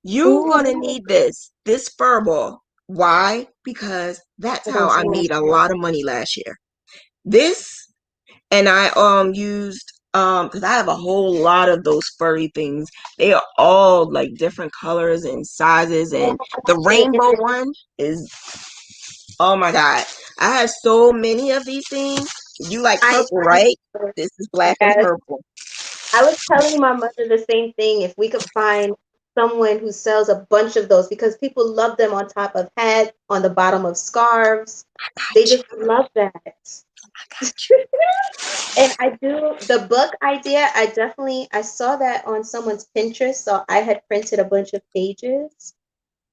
you're ooh, gonna need this fur ball. Why? Because that's how I eventually. made a lot of money last year. This and I used because I have a whole lot of those furry things. They are all like different colors and sizes, and the rainbow one is, oh my God. I have so many of these things. You like I purple, right? This is black and yes. purple. I was telling my mother the same thing. If we could find someone who sells a bunch of those, because people love them on top of hats, on the bottom of scarves. They Got just you. love that. I got you. And I do the book idea. I saw that on someone's Pinterest, so I had printed a bunch of pages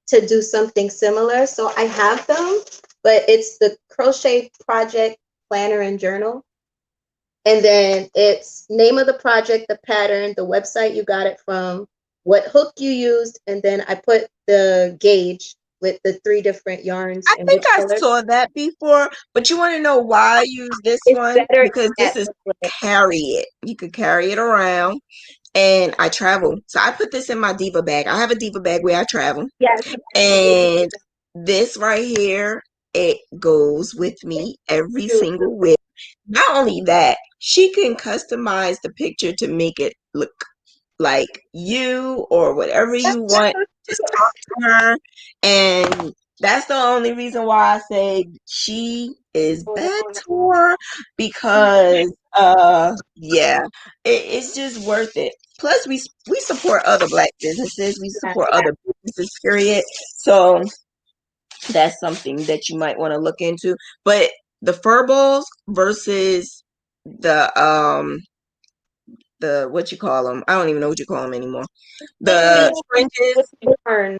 to do something similar. So I have them, but it's the crochet project planner and journal. And then it's name of the project, the pattern, the website you got it from, what hook you used, and then I put the gauge with the three different yarns I and think which I color. saw that before, but you want to know why I use this It's one? better Because this at is the carry it. You could carry it around, and I travel. So I put this in my Diva bag. I have a Diva bag where I travel. yes, And this right here, it goes with me every single week. Not only that, she can customize the picture to make it look like you or whatever you want. Just talk to her. And that's the only reason why I say she is better because yeah, it's just worth it. Plus we support other black businesses, we support other businesses, period. So that's something that you might want to look into. But the fur balls versus the what you call them, I don't even know what you call them anymore. The mainly with fringes, yarn.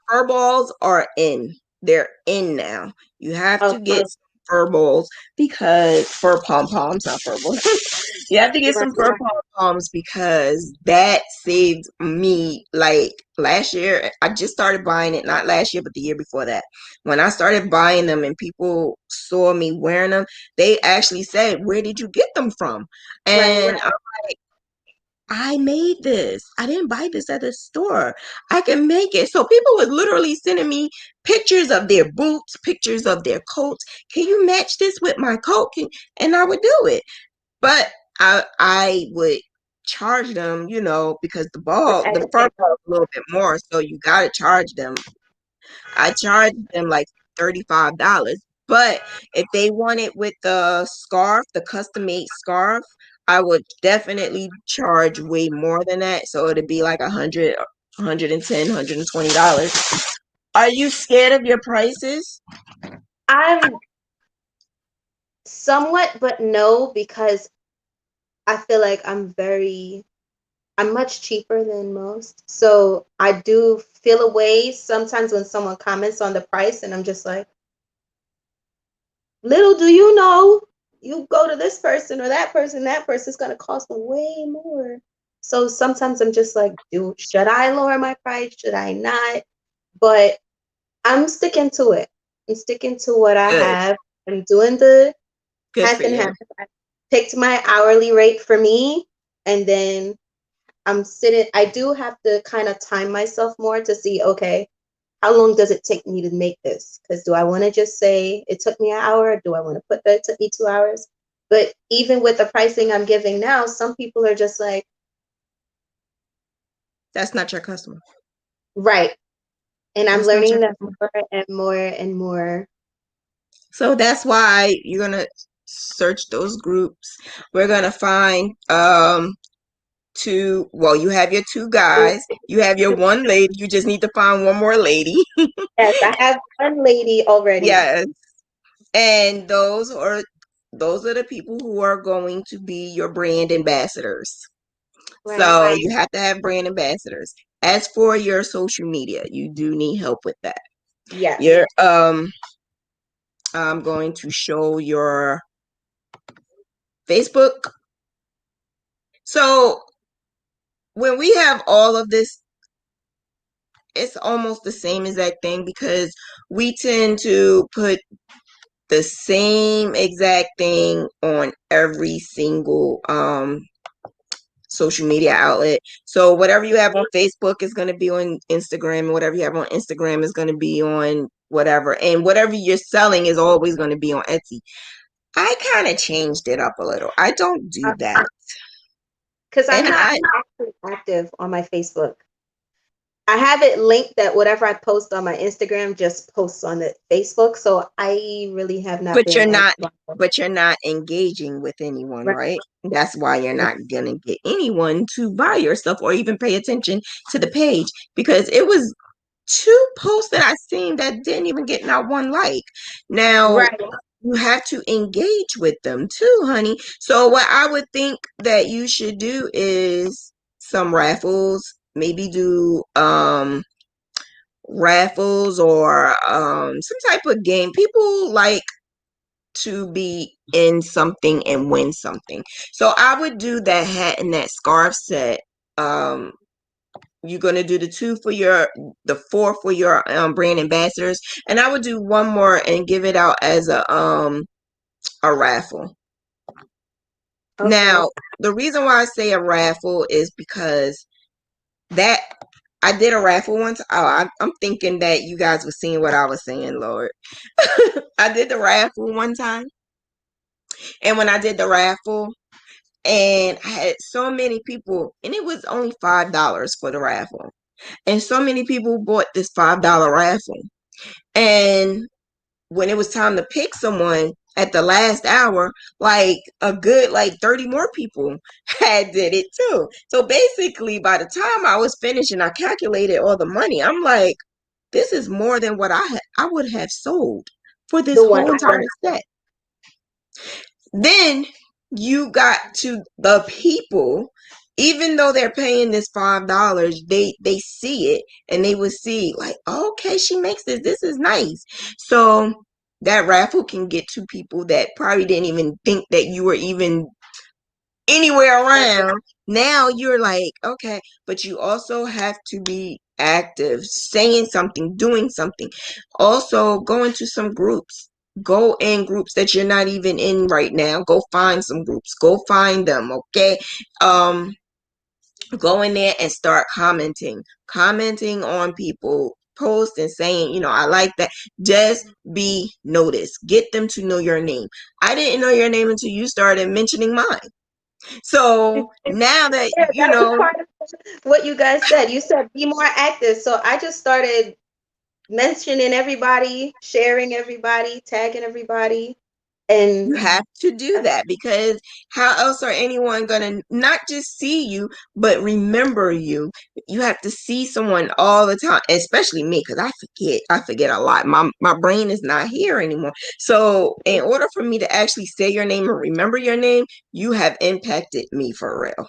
fur balls are in. They're in now. You have to Okay, get some fur balls because fur pom poms, not fur balls. You have to get right. some fur pom poms because that saved me. Like last year, I just started buying it. Not last year, but the year before that. When I started buying them and people saw me wearing them, they actually said, "Where did you get them from?" Right. And I made this. I didn't buy this at the store. I can make it. So people were literally sending me pictures of their boots, pictures of their coats. Can you match this with my coat? And I would do it. But I would charge them, because With the fur everything. ball is a little bit more, so you gotta charge them. I charged them like $35. But if they want it with the scarf, the custom made scarf, I would definitely charge way more than that. So it'd be like 110, $120. Are you scared of your prices? I'm somewhat, but no, because I feel like I'm much cheaper than most. So I do feel a way sometimes when someone comments on the price, and I'm just like, little do you know, you go to this person or that person's going to cost way more. So sometimes I'm just like, should I lower my price? Should I not? But I'm sticking to it. I'm sticking to what I Good. have. I'm doing the Good half for and you. half. I picked my hourly rate for me, and then I do have to kind of time myself more to see, okay, how long does it take me to make this? Because do I want to just say it took me an hour? Or do I want to put that it took me 2 hours? But even with the pricing I'm giving now, some people are just like, That's not your customer. right. And I'm That's not your learning that customer. more and more and more. So that's why you're gonna search those groups. We're gonna find two, well, you have your two guys, you have your one lady, you just need to find one more lady. Yes, I have one lady already. Yes. And those are the people who are going to be your brand ambassadors. Right. So you have to have brand ambassadors. As for your social media, you do need help with that. Yes. You're I'm going to show your Facebook. So when we have all of this it's almost the same exact thing because we tend to put the same exact thing on every single social media outlet. So whatever you have on Facebook is going to be on Instagram, and whatever you have on Instagram is going to be on whatever, and whatever you're selling is always going to be on Etsy. I kind of changed it up a little. I don't do that. Because And I'm not I actually active on my Facebook. I have it linked that whatever I post on my Instagram just posts on the Facebook. So I really have not but been you're active not on it. but you're not engaging with anyone, Right. right? That's why you're not gonna get anyone to buy your stuff or even pay attention to the page, because it was two posts that I seen that didn't even get not one like. Now Right. you have to engage with them too, honey. So what I would think that you should do is some raffles, maybe do raffles or some type of game. People like to be in something and win something. So I would do that hat and that scarf set. Um, you're gonna do the four for your brand ambassadors, and I would do one more and give it out as a raffle. Okay. Now, the reason why I say a raffle is because that I did a raffle once. Oh, I'm thinking that you guys were seeing what I was saying, Lord. I did the raffle one time, and when I did the raffle, and I had so many people, and it was only $5 for the raffle, and so many people bought this $5 raffle. And when it was time to pick someone at the last hour, like a good like 30 more people had did it too. So basically, by the time I was finished and I calculated all the money, I'm like, this is more than what I would have sold for this The one. whole entire set. Then you got to the people, even though they're paying this $5, they see it and they would see like, okay, she makes this. This is nice. So that raffle can get to people that probably didn't even think that you were even anywhere around. Now you're like, okay, but you also have to be active, saying something, doing something. Also, go into some groups. Go in groups that you're not even in right now. Go find some groups. Go find them, okay? Um, go in there and start commenting on people posts and saying, I like that. Just be noticed. Get them to know your name. I didn't know your name until you started mentioning mine. So now that Yeah, that was part of what you guys said. You said be more active. So I just started mentioning everybody, sharing everybody, tagging everybody. you And have to do that, because how else are anyone gonna not just see you but remember you? You have to see someone all the time, especially me, because I forget a lot. My brain is not here anymore. So in order for me to actually say your name and remember your name, you have impacted me for real.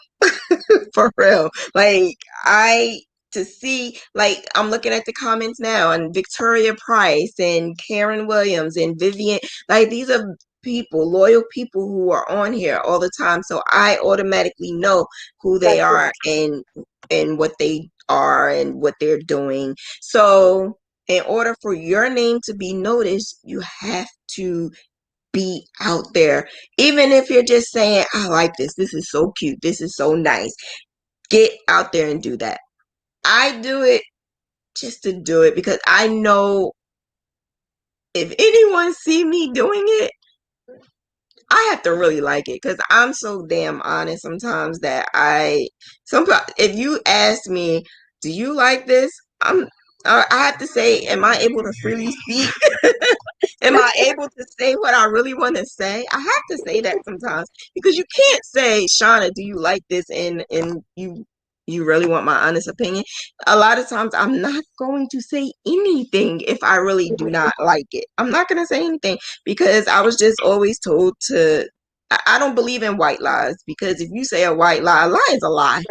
For real. Like I to see, like I'm looking at the comments now, and Victoria Price and Karen Williams and Vivian, like these are people, loyal people who are on here all the time. So I automatically know who they like, are and what they are and what they're doing. So in order for your name to be noticed, you have to be out there. Even if you're just saying, I like this. This is so cute. This is so nice. Get out there and do that. I do it just to do it because I know if anyone see me doing it, I have to really like it, because I'm so damn honest sometimes that sometimes if you ask me, do you like this? I have to say, am I able to freely speak? Am I able to say what I really want to say? I have to say that sometimes, because you can't say, Shauna, do you like this? And you really want my honest opinion. A lot of times I'm not going to say anything if I really do not like it. I'm not going to say anything, because I was just always told to. I don't believe in white lies, because if you say a lie is a lie.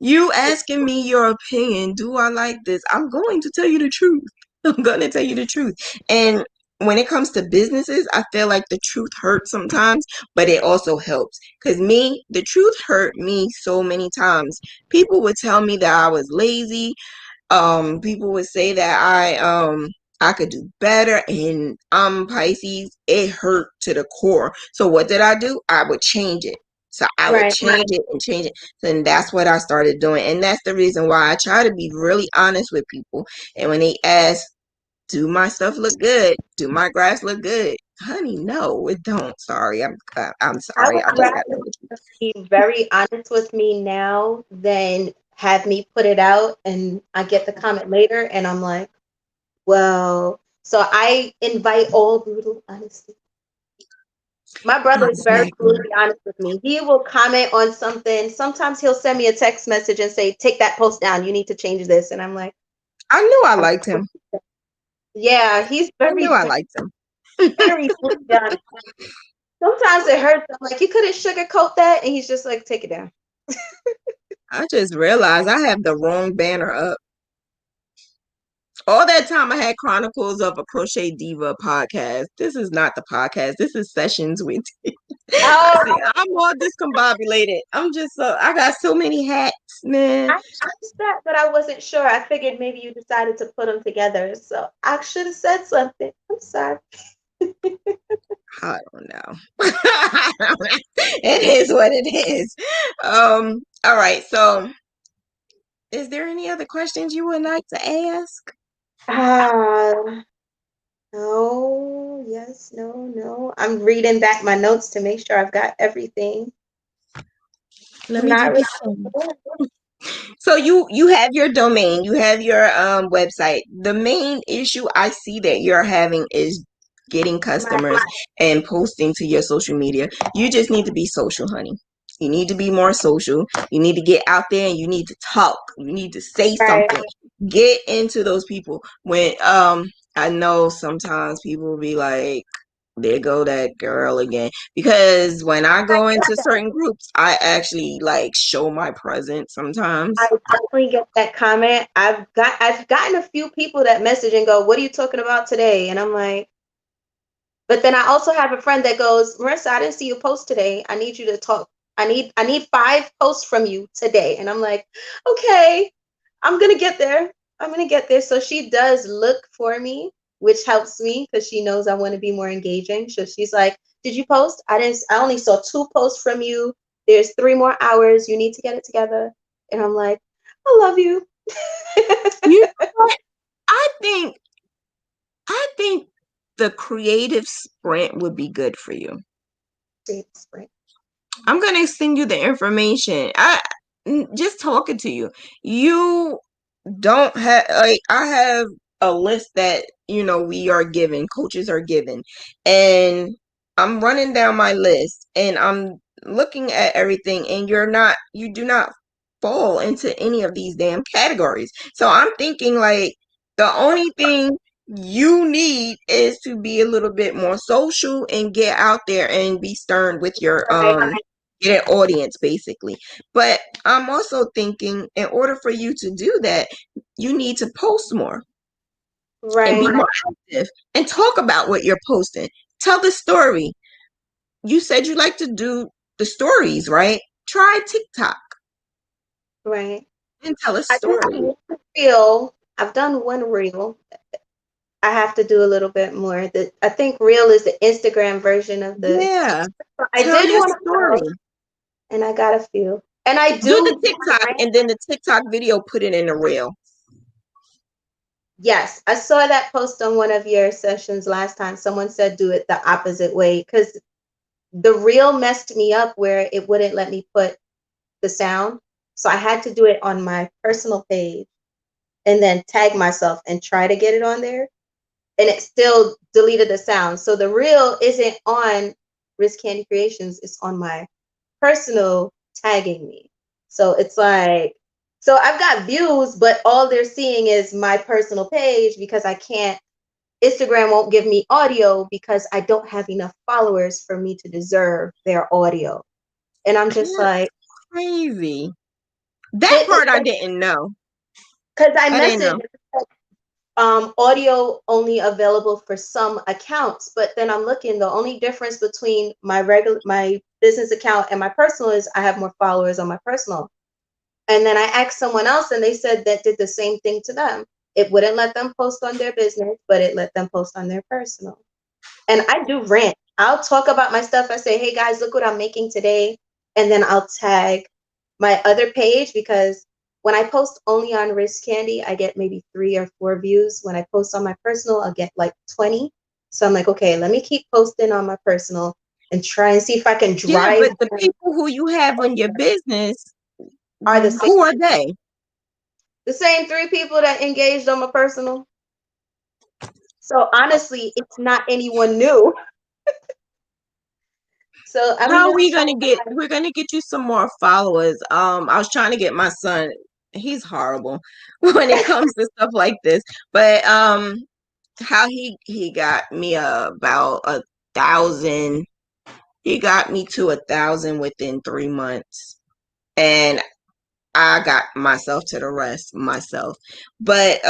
You asking me your opinion, do I like this? I'm going to tell you the truth. I'm going to tell you the truth. And when it comes to businesses, I feel like the truth hurts sometimes, but it also helps. Because the truth hurt me so many times. People would tell me that I was lazy. People would say that I could do better, and I'm Pisces. It hurt to the core. So what did I do? I would change it. So I would Right. change it and change it. And that's what I started doing. And that's the reason why I try to be really honest with people. And when they ask, do my stuff look good? Do my graphs look good? Honey, no, it don't. Sorry. I'm I sorry. would I just got rather to. be very honest with me now than have me put it out and I get the comment later and I'm like, well, so I invite all brutal honesty. My brother is very Exactly. brutally honest with me. He will comment on something. Sometimes he'll send me a text message and say, take that post down. You need to change this. And I'm like, I knew I "Okay." liked him. Yeah, he's I knew very, I liked him. very brutally honest. Sometimes it hurts. I'm like, you couldn't sugarcoat that. And he's just like, take it down. I just realized I have the wrong banner up. All that time I had Chronicles of a Crochet Diva podcast. This is not the podcast. This is sessions with. Oh, See, I'm all discombobulated. I'm just so I got so many hats, man. I noticed that, but I wasn't sure. I figured maybe you decided to put them together. So I should have said something. I'm sorry. I don't know. It is what it is. All right. So, is there any other questions you would like to ask? Ah, no, yes, no, no. I'm reading back my notes to make sure I've got everything. Let me do Not the really same. sure. So you have your domain, you have your website. The main issue I see that you're having is getting My, customers and posting to your social media. You just need to be social, honey. You need to be more social. You need to get out there and you need to talk. You need to say right, something. Get into those people. When I know sometimes people will be like, there go that girl again. Because when I I go get into that. certain groups, I actually like show my presence I sometimes. definitely get that comment. I've gotten a few people that message and go, "What are you talking about today?" And I'm like, but then I also have a friend that goes, Marissa, I didn't see you post today. I need you to talk. I need 5 posts from you today. And I'm like, okay, I'm gonna get there. I'm gonna get there. So she does look for me, which helps me because she knows I want to be more engaging. So she's like, did you post? I only saw 2 posts from you. There's 3 more hours. You need to get it together. And I'm like, I love you. You know what? I think I think the creative sprint would be good for you. I'm gonna send you the information. Just talking to you. You don't have like I have a list that we are given, coaches are given, and I'm running down my list and I'm looking at everything, and you do not fall into any of these damn categories. So I'm thinking like the only thing you need is to be a little bit more social and get out there and be stern with your Right, get an audience basically. But I'm also thinking in order for you to do that, you need to post more and be right, more active and talk about what you're posting. Tell the story. You said you like to do the stories, right? Try TikTok right. and tell a I did story. one reel. I've done one reel. I have to do a little bit more. I think reel is the Instagram version of the Yeah. TikTok. I Tell did your one story. and I got a few. And I Do the do TikTok and then the TikTok video, put it in the reel. yes, I saw that post on one of your sessions last time. Someone said do it the opposite way because the reel messed me up where it wouldn't let me put the sound. So I had to do it on my personal page and then tag myself and try to get it on there. And it still deleted the sound. So the reel isn't on Riss Candi Creations, it's on my personal tagging me. So it's like, so I've got views, but all they're seeing is my personal page because I can't, Instagram won't give me audio because I don't have enough followers for me to deserve their audio. And I'm just That's like, crazy. That part I didn't know. because I I didn't messaged know. audio only available for some accounts, but then I'm looking, the only difference between my business account and my personal is I have more followers on my personal. And then I asked someone else and they said that did the same thing to them. It wouldn't let them post on their business, but it let them post on their personal. And I do rant. I'll talk about my stuff. I say, hey guys, look what I'm making today. And then I'll tag my other page because when I post only on Riss Candi, I get maybe 3 or 4 views. When I post on my personal, I'll get like 20. So I'm like, okay, let me keep posting on my personal and try and see if I can Yeah, drive but the them people who you have on your business, are the same who are they? the same 3 people that engaged on my personal. So honestly, it's not anyone new. So I'm How are just we trying gonna to get? find We're gonna get you some more followers. I was trying to get my son. He's horrible when it comes to stuff like this. But how he got me about 1,000. He got me to 1,000 within 3 months, and I got myself to the rest myself. But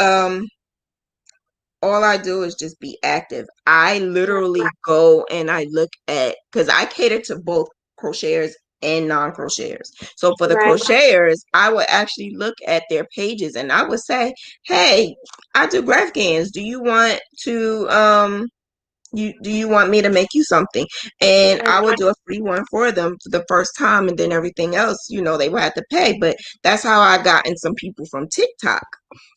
all I do is just be active. I literally go and I look at, because I cater to both crocheters and non-crocheters. So for the right. crocheters, I would actually look at their pages and I would say, "Hey, I do GraphGans. Do you want to do you want me to make you something?" And I would do a free one for them for the first time, and then everything else, they would have to pay. But that's how I got in some people from TikTok.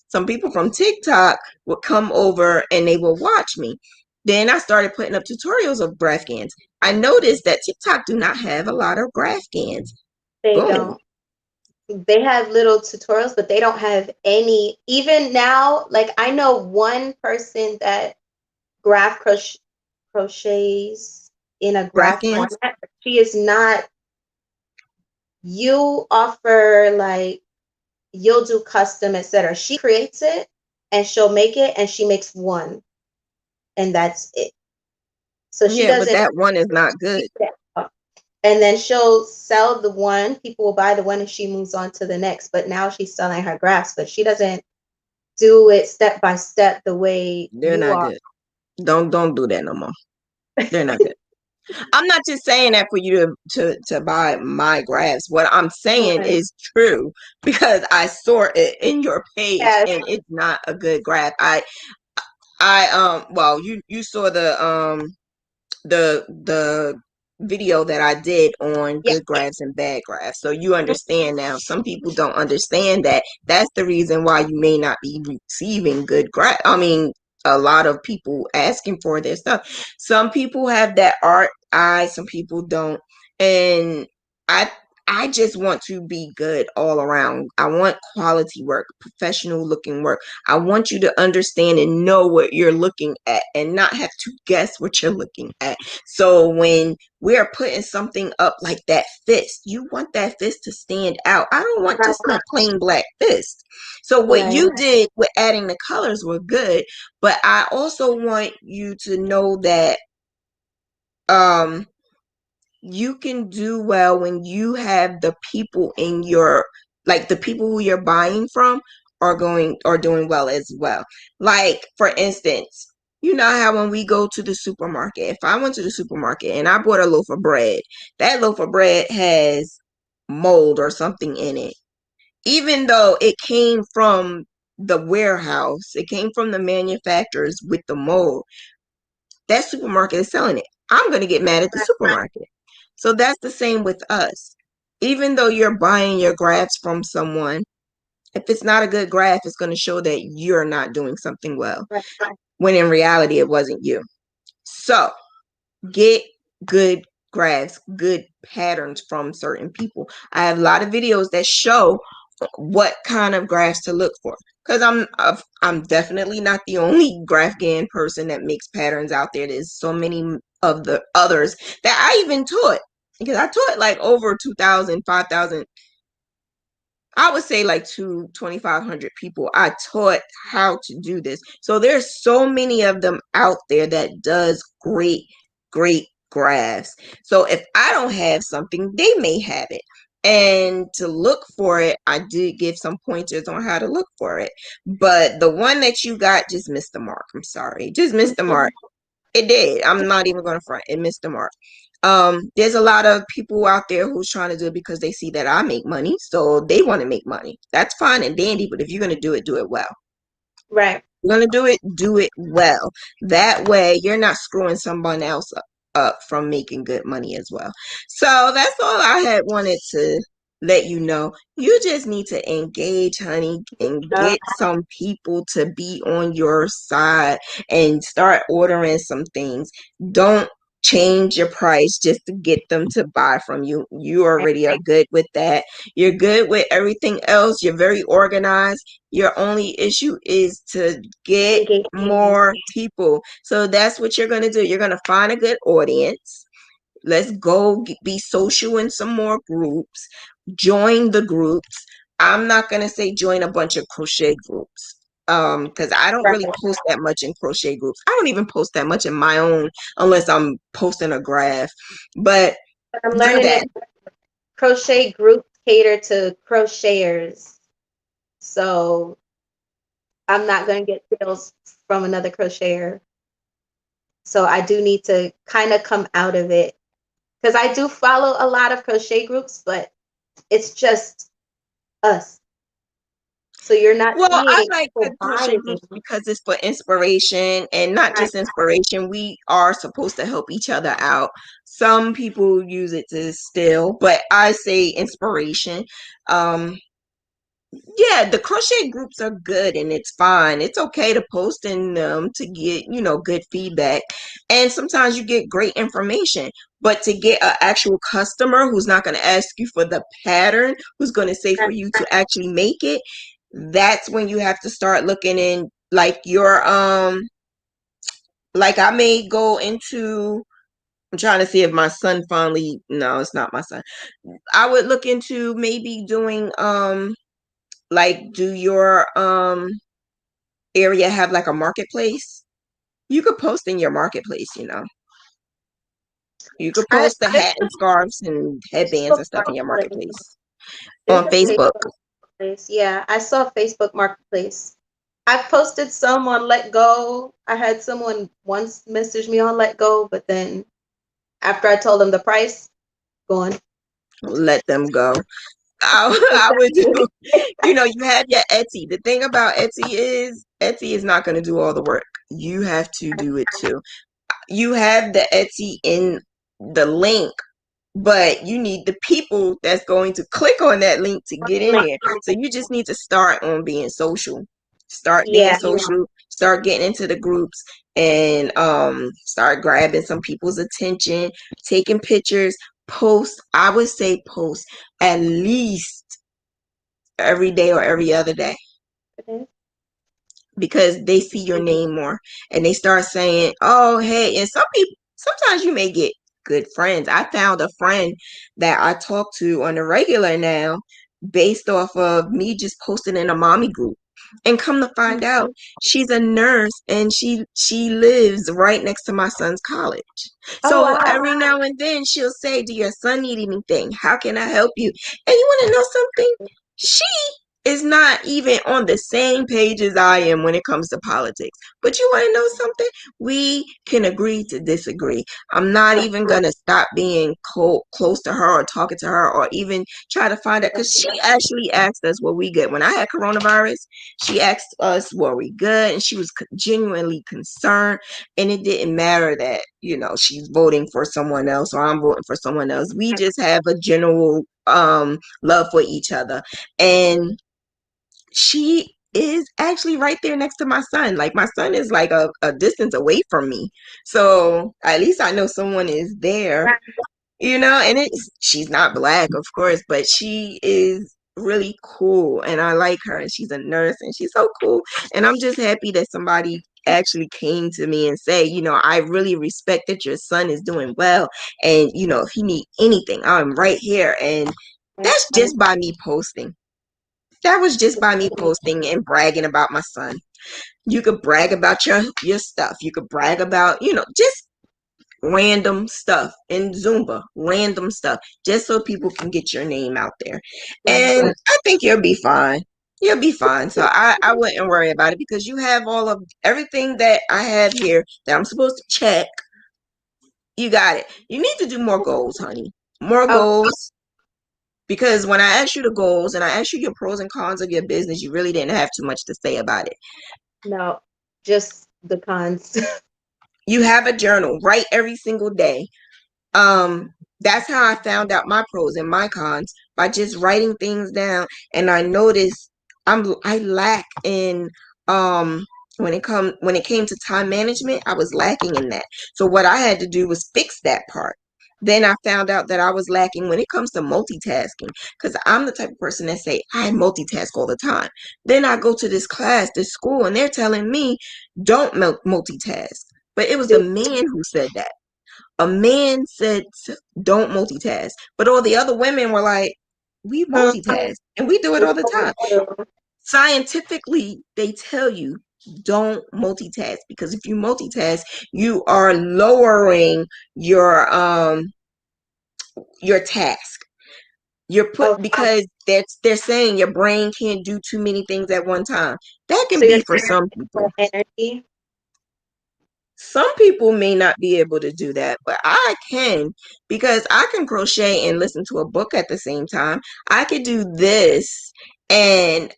Some people from TikTok would come over and they would watch me. Then I started putting up tutorials of GraphGans. I noticed that TikTok do not have a lot of GraphGans. They Boom. don't. They have little tutorials, but they don't have any. Even now, like I know one person that graph crochets in a graph GraphGans. format. She is not. You offer like you'll do custom, etc. She creates it and she'll make it, and she makes one, and that's it. So she Yeah, but doesn't. that one is not good. And then she'll sell the one. People will buy the one, and she moves on to the next. But now she's selling her graphs, but she doesn't do it step by step the way They're you not are. good. Don't do that no more. They're not good. I'm not just saying that for you to buy my graphs. What I'm saying Right. is true because I saw it in your page Yes. and it's not a good graph. Well, you saw the video that I did on Yeah. good graphs and bad graphs. So you understand now. Some people don't understand that. That's the reason why you may not be receiving good graph. I mean, a lot of people asking for their stuff. Some people have that art eye, some people don't. And I I just want to be good all around. I want quality work, professional looking work. I want you to understand and know what you're looking at and not have to guess what you're looking at. So when we're putting something up like that fist, you want that fist to stand out. I don't want just no plain black fist. So what Right. you did with adding the colors were good, but I also want you to know that um you can do well when you have the people in your, like, the people who you're buying from are doing well as well. Like, for instance, you know how when we go to the supermarket, if I went to the supermarket and I bought a loaf of bread, that loaf of bread has mold or something in it, even though it came from the warehouse, it came from the manufacturers with the mold, that supermarket is selling it. I'm going to get mad at the supermarket. So that's the same with us. Even though you're buying your graphs from someone, if it's not a good graph, it's going to show that you're not doing something well, Right. when in reality, it wasn't you. So get good graphs, good patterns from certain people. I have a lot of videos that show what kind of graphs to look for, because I'm definitely not the only GraphGAN person that makes patterns out there. There's so many of the others that I even taught, because I taught like over 2,000, 5,000. I would say like 2,500 people. I taught how to do this. So there's so many of them out there that does great graphs. So if I don't have something, they may have it. And to look for it, I did give some pointers on how to look for it. But the one that you got just missed the mark. I'm sorry. Just missed the mark. It did. I'm not even going to front. It missed the mark. There's a lot of people out there who's trying to do it because they see that I make money, so they want to make money. That's fine and dandy, but if you're gonna do it well. Right. You're gonna do it well. That way you're not screwing someone else up from making good money as well. So that's all I had wanted to let you know. You just need to engage, honey, and Uh, get some people to be on your side and start ordering some things. Don't change your price just to get them to buy from you. You already are good with that. You're good with everything else. You're very organized. Your only issue is to get engaging. more people. So that's what you're going to do. You're going to find a good audience. Let's go be social in some more groups. Join the groups. I'm not going to say join a bunch of crochet groups. Because I don't Right. really post that much in crochet groups. I don't even post that much in my own unless I'm posting a graph. But But I'm do learning that. that crochet groups cater to crocheters. So I'm not going to get sales from another crocheter. So I do need to kind of come out of it because I do follow a lot of crochet groups, but it's just us. So you're not Well, I seeing like the people crochet buying. groups because it's for inspiration and not Right. just inspiration. We are supposed to help each other out. Some people use it to steal, but I say inspiration. Um, yeah, the crochet groups are good and it's fine. It's okay to post in them to get, good feedback. And sometimes you get great information. But to get an actual customer who's not going to ask you for the pattern, who's going to say for you to actually make it, that's when you have to start looking in like your like I may go into. I'm trying to see if my son finally, no, it's not my son. I would look into maybe doing like do your area have like a marketplace? You could post in your marketplace, you could I, post the I hat and scarves and headbands Facebook and stuff in your Marketplace. marketplace There's on a Facebook. Facebook Marketplace. Yeah, I saw Facebook Marketplace. I posted some on Let Go. I had someone once message me on Let Go, but then after I told them the price, gone. Let them go. I would Exactly. do, you have your Etsy. The thing about Etsy is not going to do all the work. You have to do it too. You have the Etsy in the link, but you need the people that's going to click on that link to get in there. So you just need to start on being social. Start being Yeah, social, start getting into the groups and start grabbing some people's attention, taking pictures, post. I would say post at least every day or every other day because they see your name more and they start saying, "Oh, hey." And some people, sometimes you may get good friends. I found a friend that I talk to on a regular now based off of me just posting in a mommy group. And come to find out, she's a nurse and she lives right next to my son's college. oh So wow. every now and then she'll say, "Do your son need anything? How can I help you?" And you want to know something? She is not even on the same page as I am when it comes to politics. But you want to know something? We can agree to disagree. I'm not even going to stop being close to her or talking to her or even try to find out because she actually asked us were we good. When I had coronavirus, she asked us were we good and she was genuinely concerned. And it didn't matter that, she's voting for someone else or I'm voting for someone else. We just have a general love for each other. And she is actually right there next to my son. Like my son is like a distance away from me. So at least I know someone is there, and she's not black, of course, but she is really cool and I like her and she's a nurse and she's so cool. And I'm just happy that somebody actually came to me and say, I really respect that your son is doing well and if he need anything, I'm right here. And that's just by me posting. That was just by me posting and bragging about my son. You could brag about your stuff. You could brag about, just random stuff in Zumba, random stuff, just so people can get your name out there. And I think you'll be fine. You'll be fine. So I wouldn't worry about it because you have all of everything that I have here that I'm supposed to check. You got it. You need to do more goals, honey. More Oh, goals. Because when I asked you the goals and I asked you your pros and cons of your business, you really didn't have too much to say about it. no, just the cons. You have a journal, write every single day. Um, that's how I found out my pros and my cons by just writing things down. And I noticed I lack in when it came to time management, I was lacking in that. So what I had to do was fix that part. Then I found out that I was lacking when it comes to multitasking because I'm the type of person that say I multitask all the time. Then I go to this class, this school, and they're telling me don't multitask. But it was a Do man who said that. A man said don't multitask, but all the other women were like, we multitask and we do it all the time. Scientifically, they tell you don't multitask because if you multitask, you are lowering your task. You're put oh, because they're saying your brain can't do too many things at one time. That so can you're be for some people. more energy, Some people may not be able to do that, but I can because I can crochet and listen to a book at the same time. I could do this and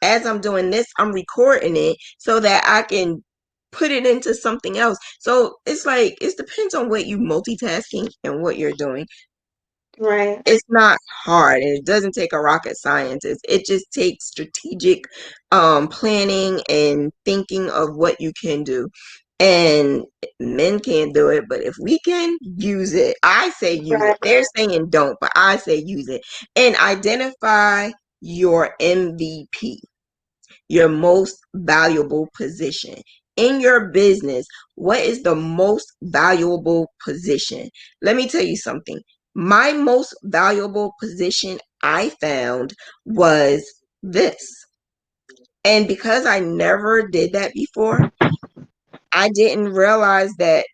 as I'm doing this, I'm recording it so that I can put it into something else. So it's like it depends on what you multitasking and what you're doing. right? It's not hard and it doesn't take a rocket scientist. It just takes strategic planning and thinking of what you can do. And men can't do it, but if we can use it, I say use it. Right, They're saying don't, but I say use it. And identify your MVP, your most valuable position in your business. What is the most valuable position? Let me tell you something. My most valuable position I found was this. And because I never did that before, I didn't realize that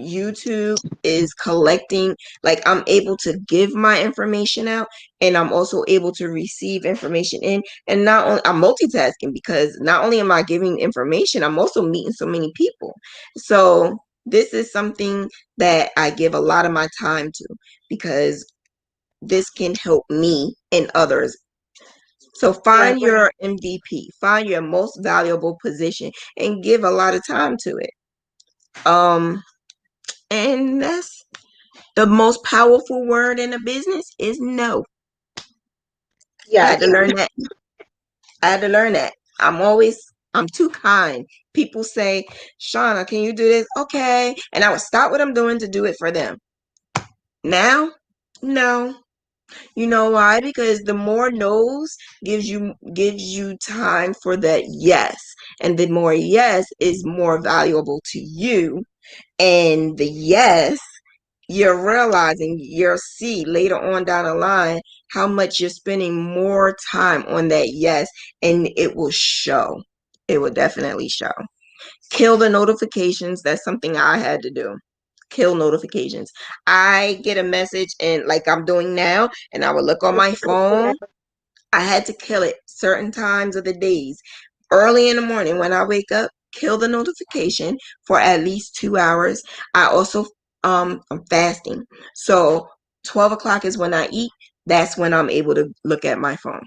YouTube is collecting, like I'm able to give my information out and I'm also able to receive information in. And not only I'm multitasking because not only am I giving information, I'm also meeting so many people. So this is something that I give a lot of my time to because this can help me and others. So right. find your MVP, find your most valuable position and give a lot of time to it. And that's the most powerful word in a business is no. I had to Yes, learn that. I had to learn that. I'm too kind. People say, Shauna, can you do this? Okay. And I would stop what I'm doing to do it for them. Now, no. You know why? Because the more no's gives you time for that yes. And the more yes is more valuable to you. And the yes you're realizing you'll see later on down the line how much you're spending more time on that yes and it will show. It will definitely show. Kill the notifications. That's something I had to do. Kill notifications. I get a message and like I'm doing now and I would look on my phone. I had to kill it certain times of the days. Early in the morning when I wake up, kill the notification for at least 2 hours. I also I'm fasting. So 12 o'clock is when I eat. That's when I'm able to look at my phone.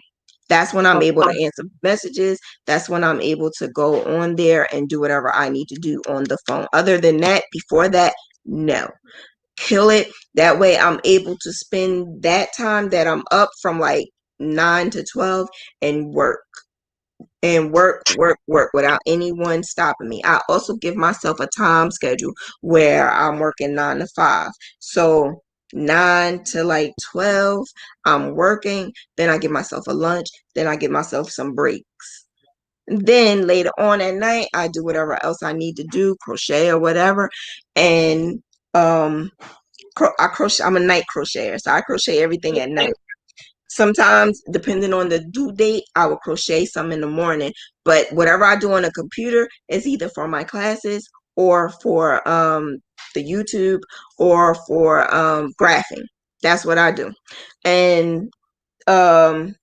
That's when I'm able to answer messages. That's when I'm able to go on there and do whatever I need to do on the phone. Other than that, before that, no. Kill it. That way I'm able to spend that time that I'm up from like 9 to 12 and work without anyone stopping me. I also give myself a time schedule where I'm working 9 to 5. So 9 to like 12, I'm working. Then I give myself a lunch. Then I give myself some breaks. Then later on at night, I do whatever else I need to do, crochet or whatever. And um I crochet. I'm a night crocheter, so I crochet everything at night. Sometimes, depending on the due date, I will crochet some in the morning. But whatever I do on a computer is either for my classes or for the YouTube or for graphing. That's what I do. And um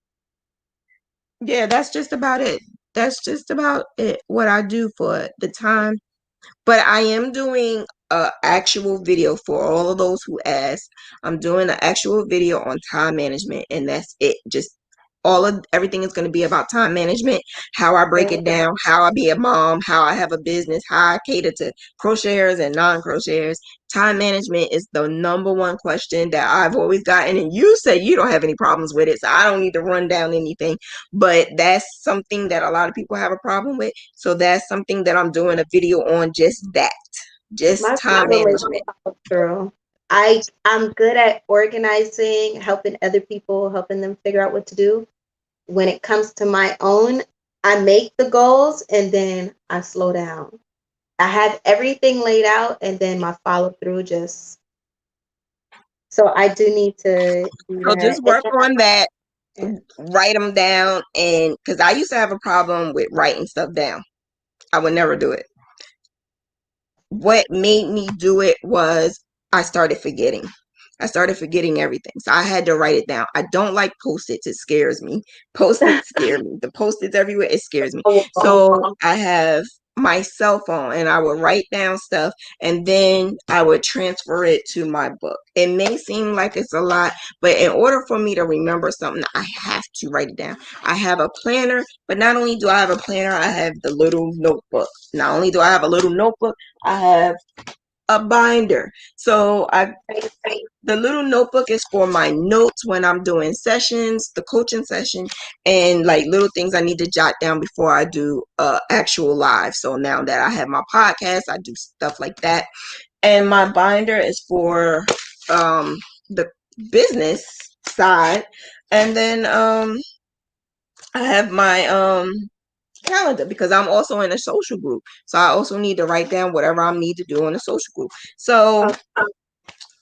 yeah, that's just about it. That's just about it. What I do for the time. But I am doing a actual video for all of those who asked. I'm doing an actual video on time management, and that's it. Just all of everything is going to be about time management, how I break it down, how I be a mom, how I have a business, how I cater to crocheters and non-crocheters. Time management is the number one question that I've always gotten, and you say you don't have any problems with it, so I don't need to run down anything. But that's something that a lot of people have a problem with. So that's something that I'm doing a video on, just that, just My time problem is management. follow through. I'm good at organizing, helping other people, helping them figure out what to do. When it comes to my own, I make the goals and then I slow down. I have everything laid out and then my follow through just, so I do need to do So that. just work on that, write them down, and because I used to have a problem with writing stuff down, I would never do it. What made me do it was I started forgetting. I started forgetting everything. So I had to write it down. I don't like post-its. It scares me. Post-its scare me. The post-its everywhere, it scares me. So I have my cell phone and I would write down stuff and then I would transfer it to my book. It may seem like it's a lot, but in order for me to remember something, I have to write it down. I have a planner, but not only do I have a planner, I have the little notebook. Not only do I have a little notebook, I have a binder. So the little notebook is for my notes when I'm doing sessions, the coaching session, and like little things I need to jot down before I do actual live. So now that I have my podcast, I do stuff like that. And my binder is for the business side. And then I have my calendar because I'm also in a social group. So I also need to write down whatever I need to do in a social group. So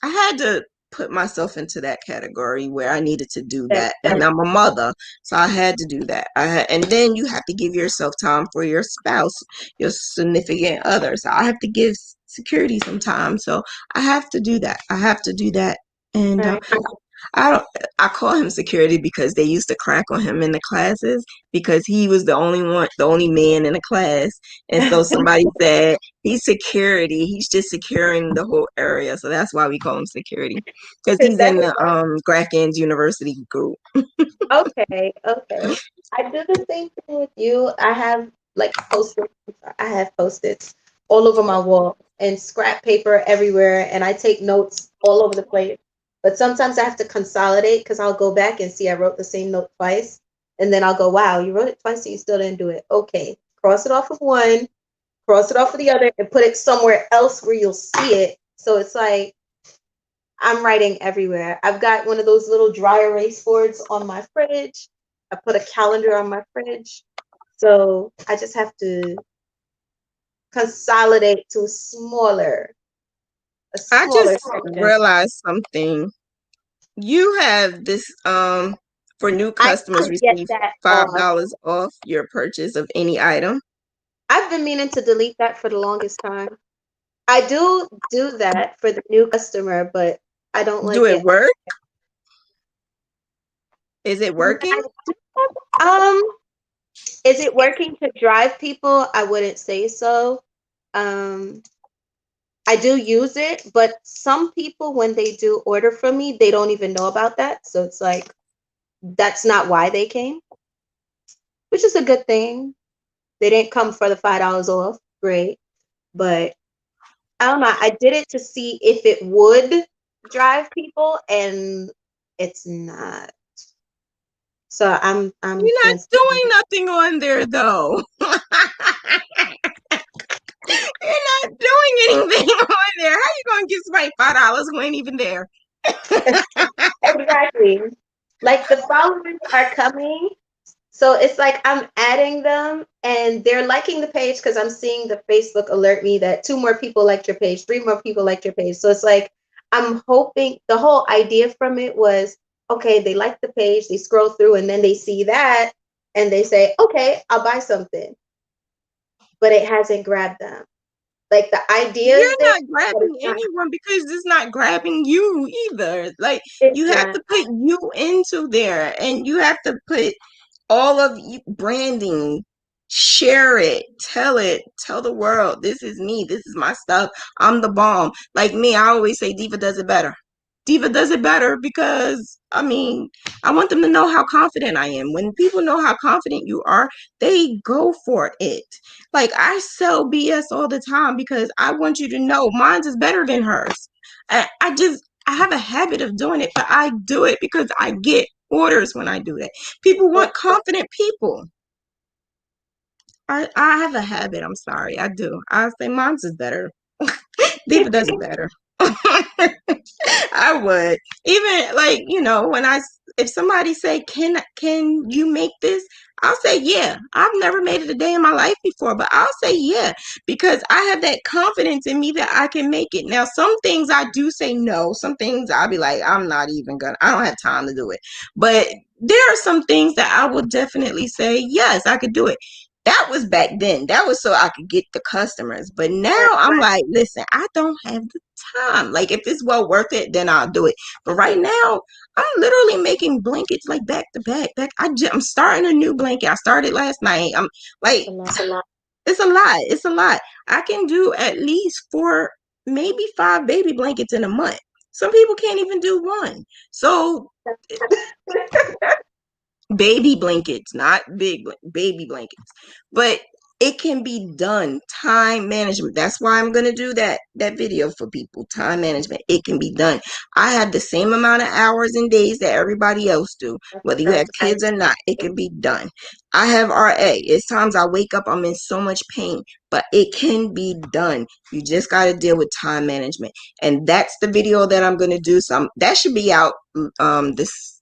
I had to put myself into that category where I needed to do that. And I'm a mother, so I had to do that. And then you have to give yourself time for your spouse, your significant other. So I have to give security some time. So I have to do that. I have to do that. And Right. I don't. I call him security because they used to crack on him in the classes because he was the only one, the only man in the class, and so somebody said he's security. He's just securing the whole area, so that's why we call him security because he's in That's the Grafton's University group. okay. Okay. I do the same thing with you. I have like post-its. I have post-its all over my wall and scrap paper everywhere, and I take notes all over the place. But sometimes I have to consolidate because I'll go back and see I wrote the same note twice, and then I'll go, "Wow, you wrote it twice and you still didn't do it." Okay, cross it off of one, cross it off of the other, and put it somewhere else where you'll see it. So it's like I'm writing everywhere. I've got one of those little dry erase boards on my fridge. I put a calendar on my fridge. So I just have to consolidate to a I smaller just section. realized something. You have this for new I customers could get receive that off. $5 off your purchase of any item. I've been meaning to delete that for the longest time. I do that for the new customer, but I don't Do like it it. work? Is it working? Um, is it working to drive people? I wouldn't say so. Um, I do use it, but some people, when they do order from me, they don't even know about that. So it's like, that's not why they came, which is a good thing. They didn't come for the $5 off. Great. But I don't know. I did it to see if it would drive people, and it's not. So I'm You're not canceling. doing nothing on there though. You're not doing anything on there. How you gonna give somebody $5 who ain't even there? Exactly. Like the followers are coming. So it's like I'm adding them and they're liking the page because I'm seeing the Facebook alert me that two more people liked your page, three more people liked your page. So it's like I'm hoping the whole idea from it was okay, they like the page, they scroll through and then they see that and they say, okay, I'll buy something. But it hasn't grabbed them. Like the idea is You're there, not but grabbing anyone because it's not grabbing you either. Like you it's have not. to put you into there and you have to put all of you branding. Share it, tell the world, this is me, this is my stuff, I'm the bomb. Like me, I always say Diva does it better. Diva does it better because I mean, I want them to know how confident I am. When people know how confident you are, they go for it. Like I sell BS all the time because I want you to know mine is better than hers. I have a habit of doing it, but I do it because I get orders when I do that. People want confident people. I have a habit. I'm sorry. I do. I say mine's is better. Diva does it better. I would even like when if somebody say can you make this, I'll say yeah. I've never made it a day in my life before, but I'll say yeah because I have that confidence in me that I can make it. Now some things I do say no. Some things I'll be like I'm not even gonna. I don't have time to do it. But there are some things that I will definitely say yes, I could do it. That was back then. That was so I could get the customers. But now I'm like, listen, I don't have the time. Like, if it's well worth it, then I'll do it. But right now, I'm literally making blankets like back to back. I'm starting a new blanket. I started last night. I'm like, A lot. it's a lot. It's a lot. I can do at least 4, maybe 5 baby blankets in a month. Some people can't even do one. So baby blankets, not baby blankets, but it can be done. Time management. That's why I'm gonna do that video for people. Time management. It can be done. I have the same amount of hours and days that everybody else do, whether you have kids or not. It can be done. I have RA. It's times I wake up, I'm in so much pain, but it can be done. You just got to deal with time management, and that's the video that I'm gonna do. So that should be out this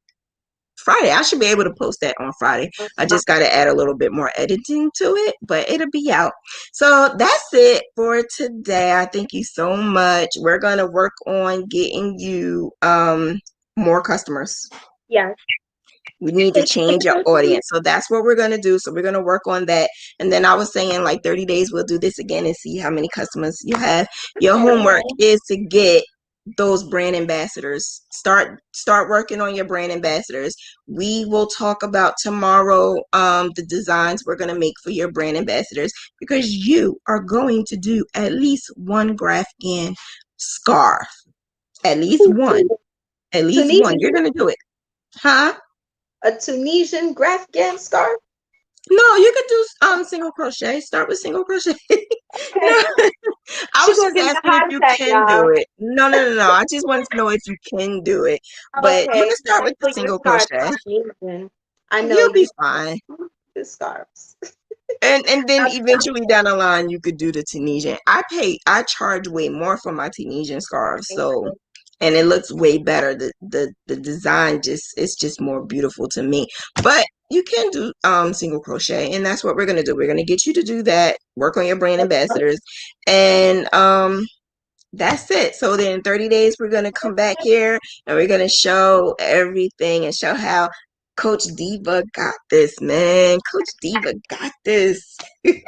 Friday. I should be able to post that on Friday. I just got to add a little bit more editing to it, but it'll be out. So that's it for today. I thank you so much. We're going to work on getting you more customers. Yes. We need to change your audience. So that's what we're going to do. So we're going to work on that. And then I was saying like 30 days, we'll do this again and see how many customers you have. Your homework is to get those brand ambassadors. Start working on your brand ambassadors. We will talk about tomorrow the designs we're going to make for your brand ambassadors because you are going to do at least one Grafkin scarf. At least one. At least one. Tunisian, You're going to do it. Huh? a Tunisian Grafgan scarf. No, you could do single crochet. Start with single crochet. Okay. No, I She was gonna just give me a asking if heart you attack, can do y'all. it. No. I just wanted to know if you can do it. But you Okay. can start I with the know your single scarves crochet. are amazing. I know You'll be you fine. the scarves. And then eventually down the line you could do the Tunisian. I charge way more for my Tunisian scarves, so and it looks way better. The design just it's just more beautiful to me. But you can do single crochet, and that's what we're gonna do. We're gonna get you to do that, work on your brand ambassadors, and that's it. So then in 30 days, we're going to come back here and we're going to show everything and show how Coach Diva got this, man. Coach Diva got this. They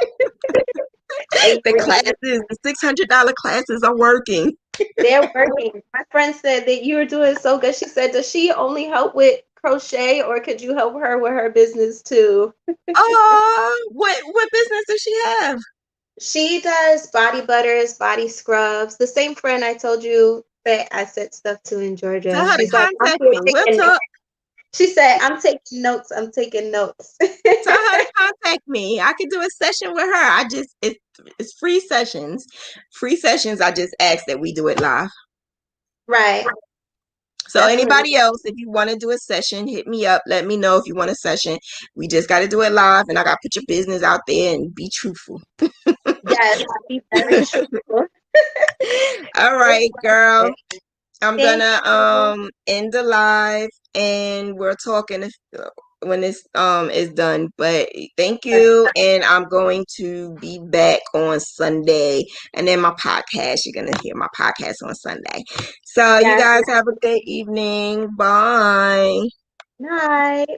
The working. classes, the $600 classes are working. They're working. My friend said that you were doing so good. She said, does she only help with crochet or could you help her with her business too? Oh, what business does she have? She does body butters, body scrubs. The same friend I told you that I said stuff to in Tell Georgia. her to She's like, I'm contact here me. We'll taking notes. talk. She said, I'm taking notes. I'm taking notes. Tell her to contact me. I could do a session with her. It's free sessions. Free sessions. I just ask that we do it live. Right. So Definitely. anybody else, if you want to do a session, hit me up. Let me know if you want a session. We just got to do it live, and I got to put your business out there and be truthful. Yes. Be very truthful. All right, girl. I'm Thank gonna you. end the live, and we're talking when this is done. But thank you, and I'm going to be back on Sunday, and then my podcast. You're gonna hear my podcast on Sunday. So you Yes. guys have a good evening. Bye. Night.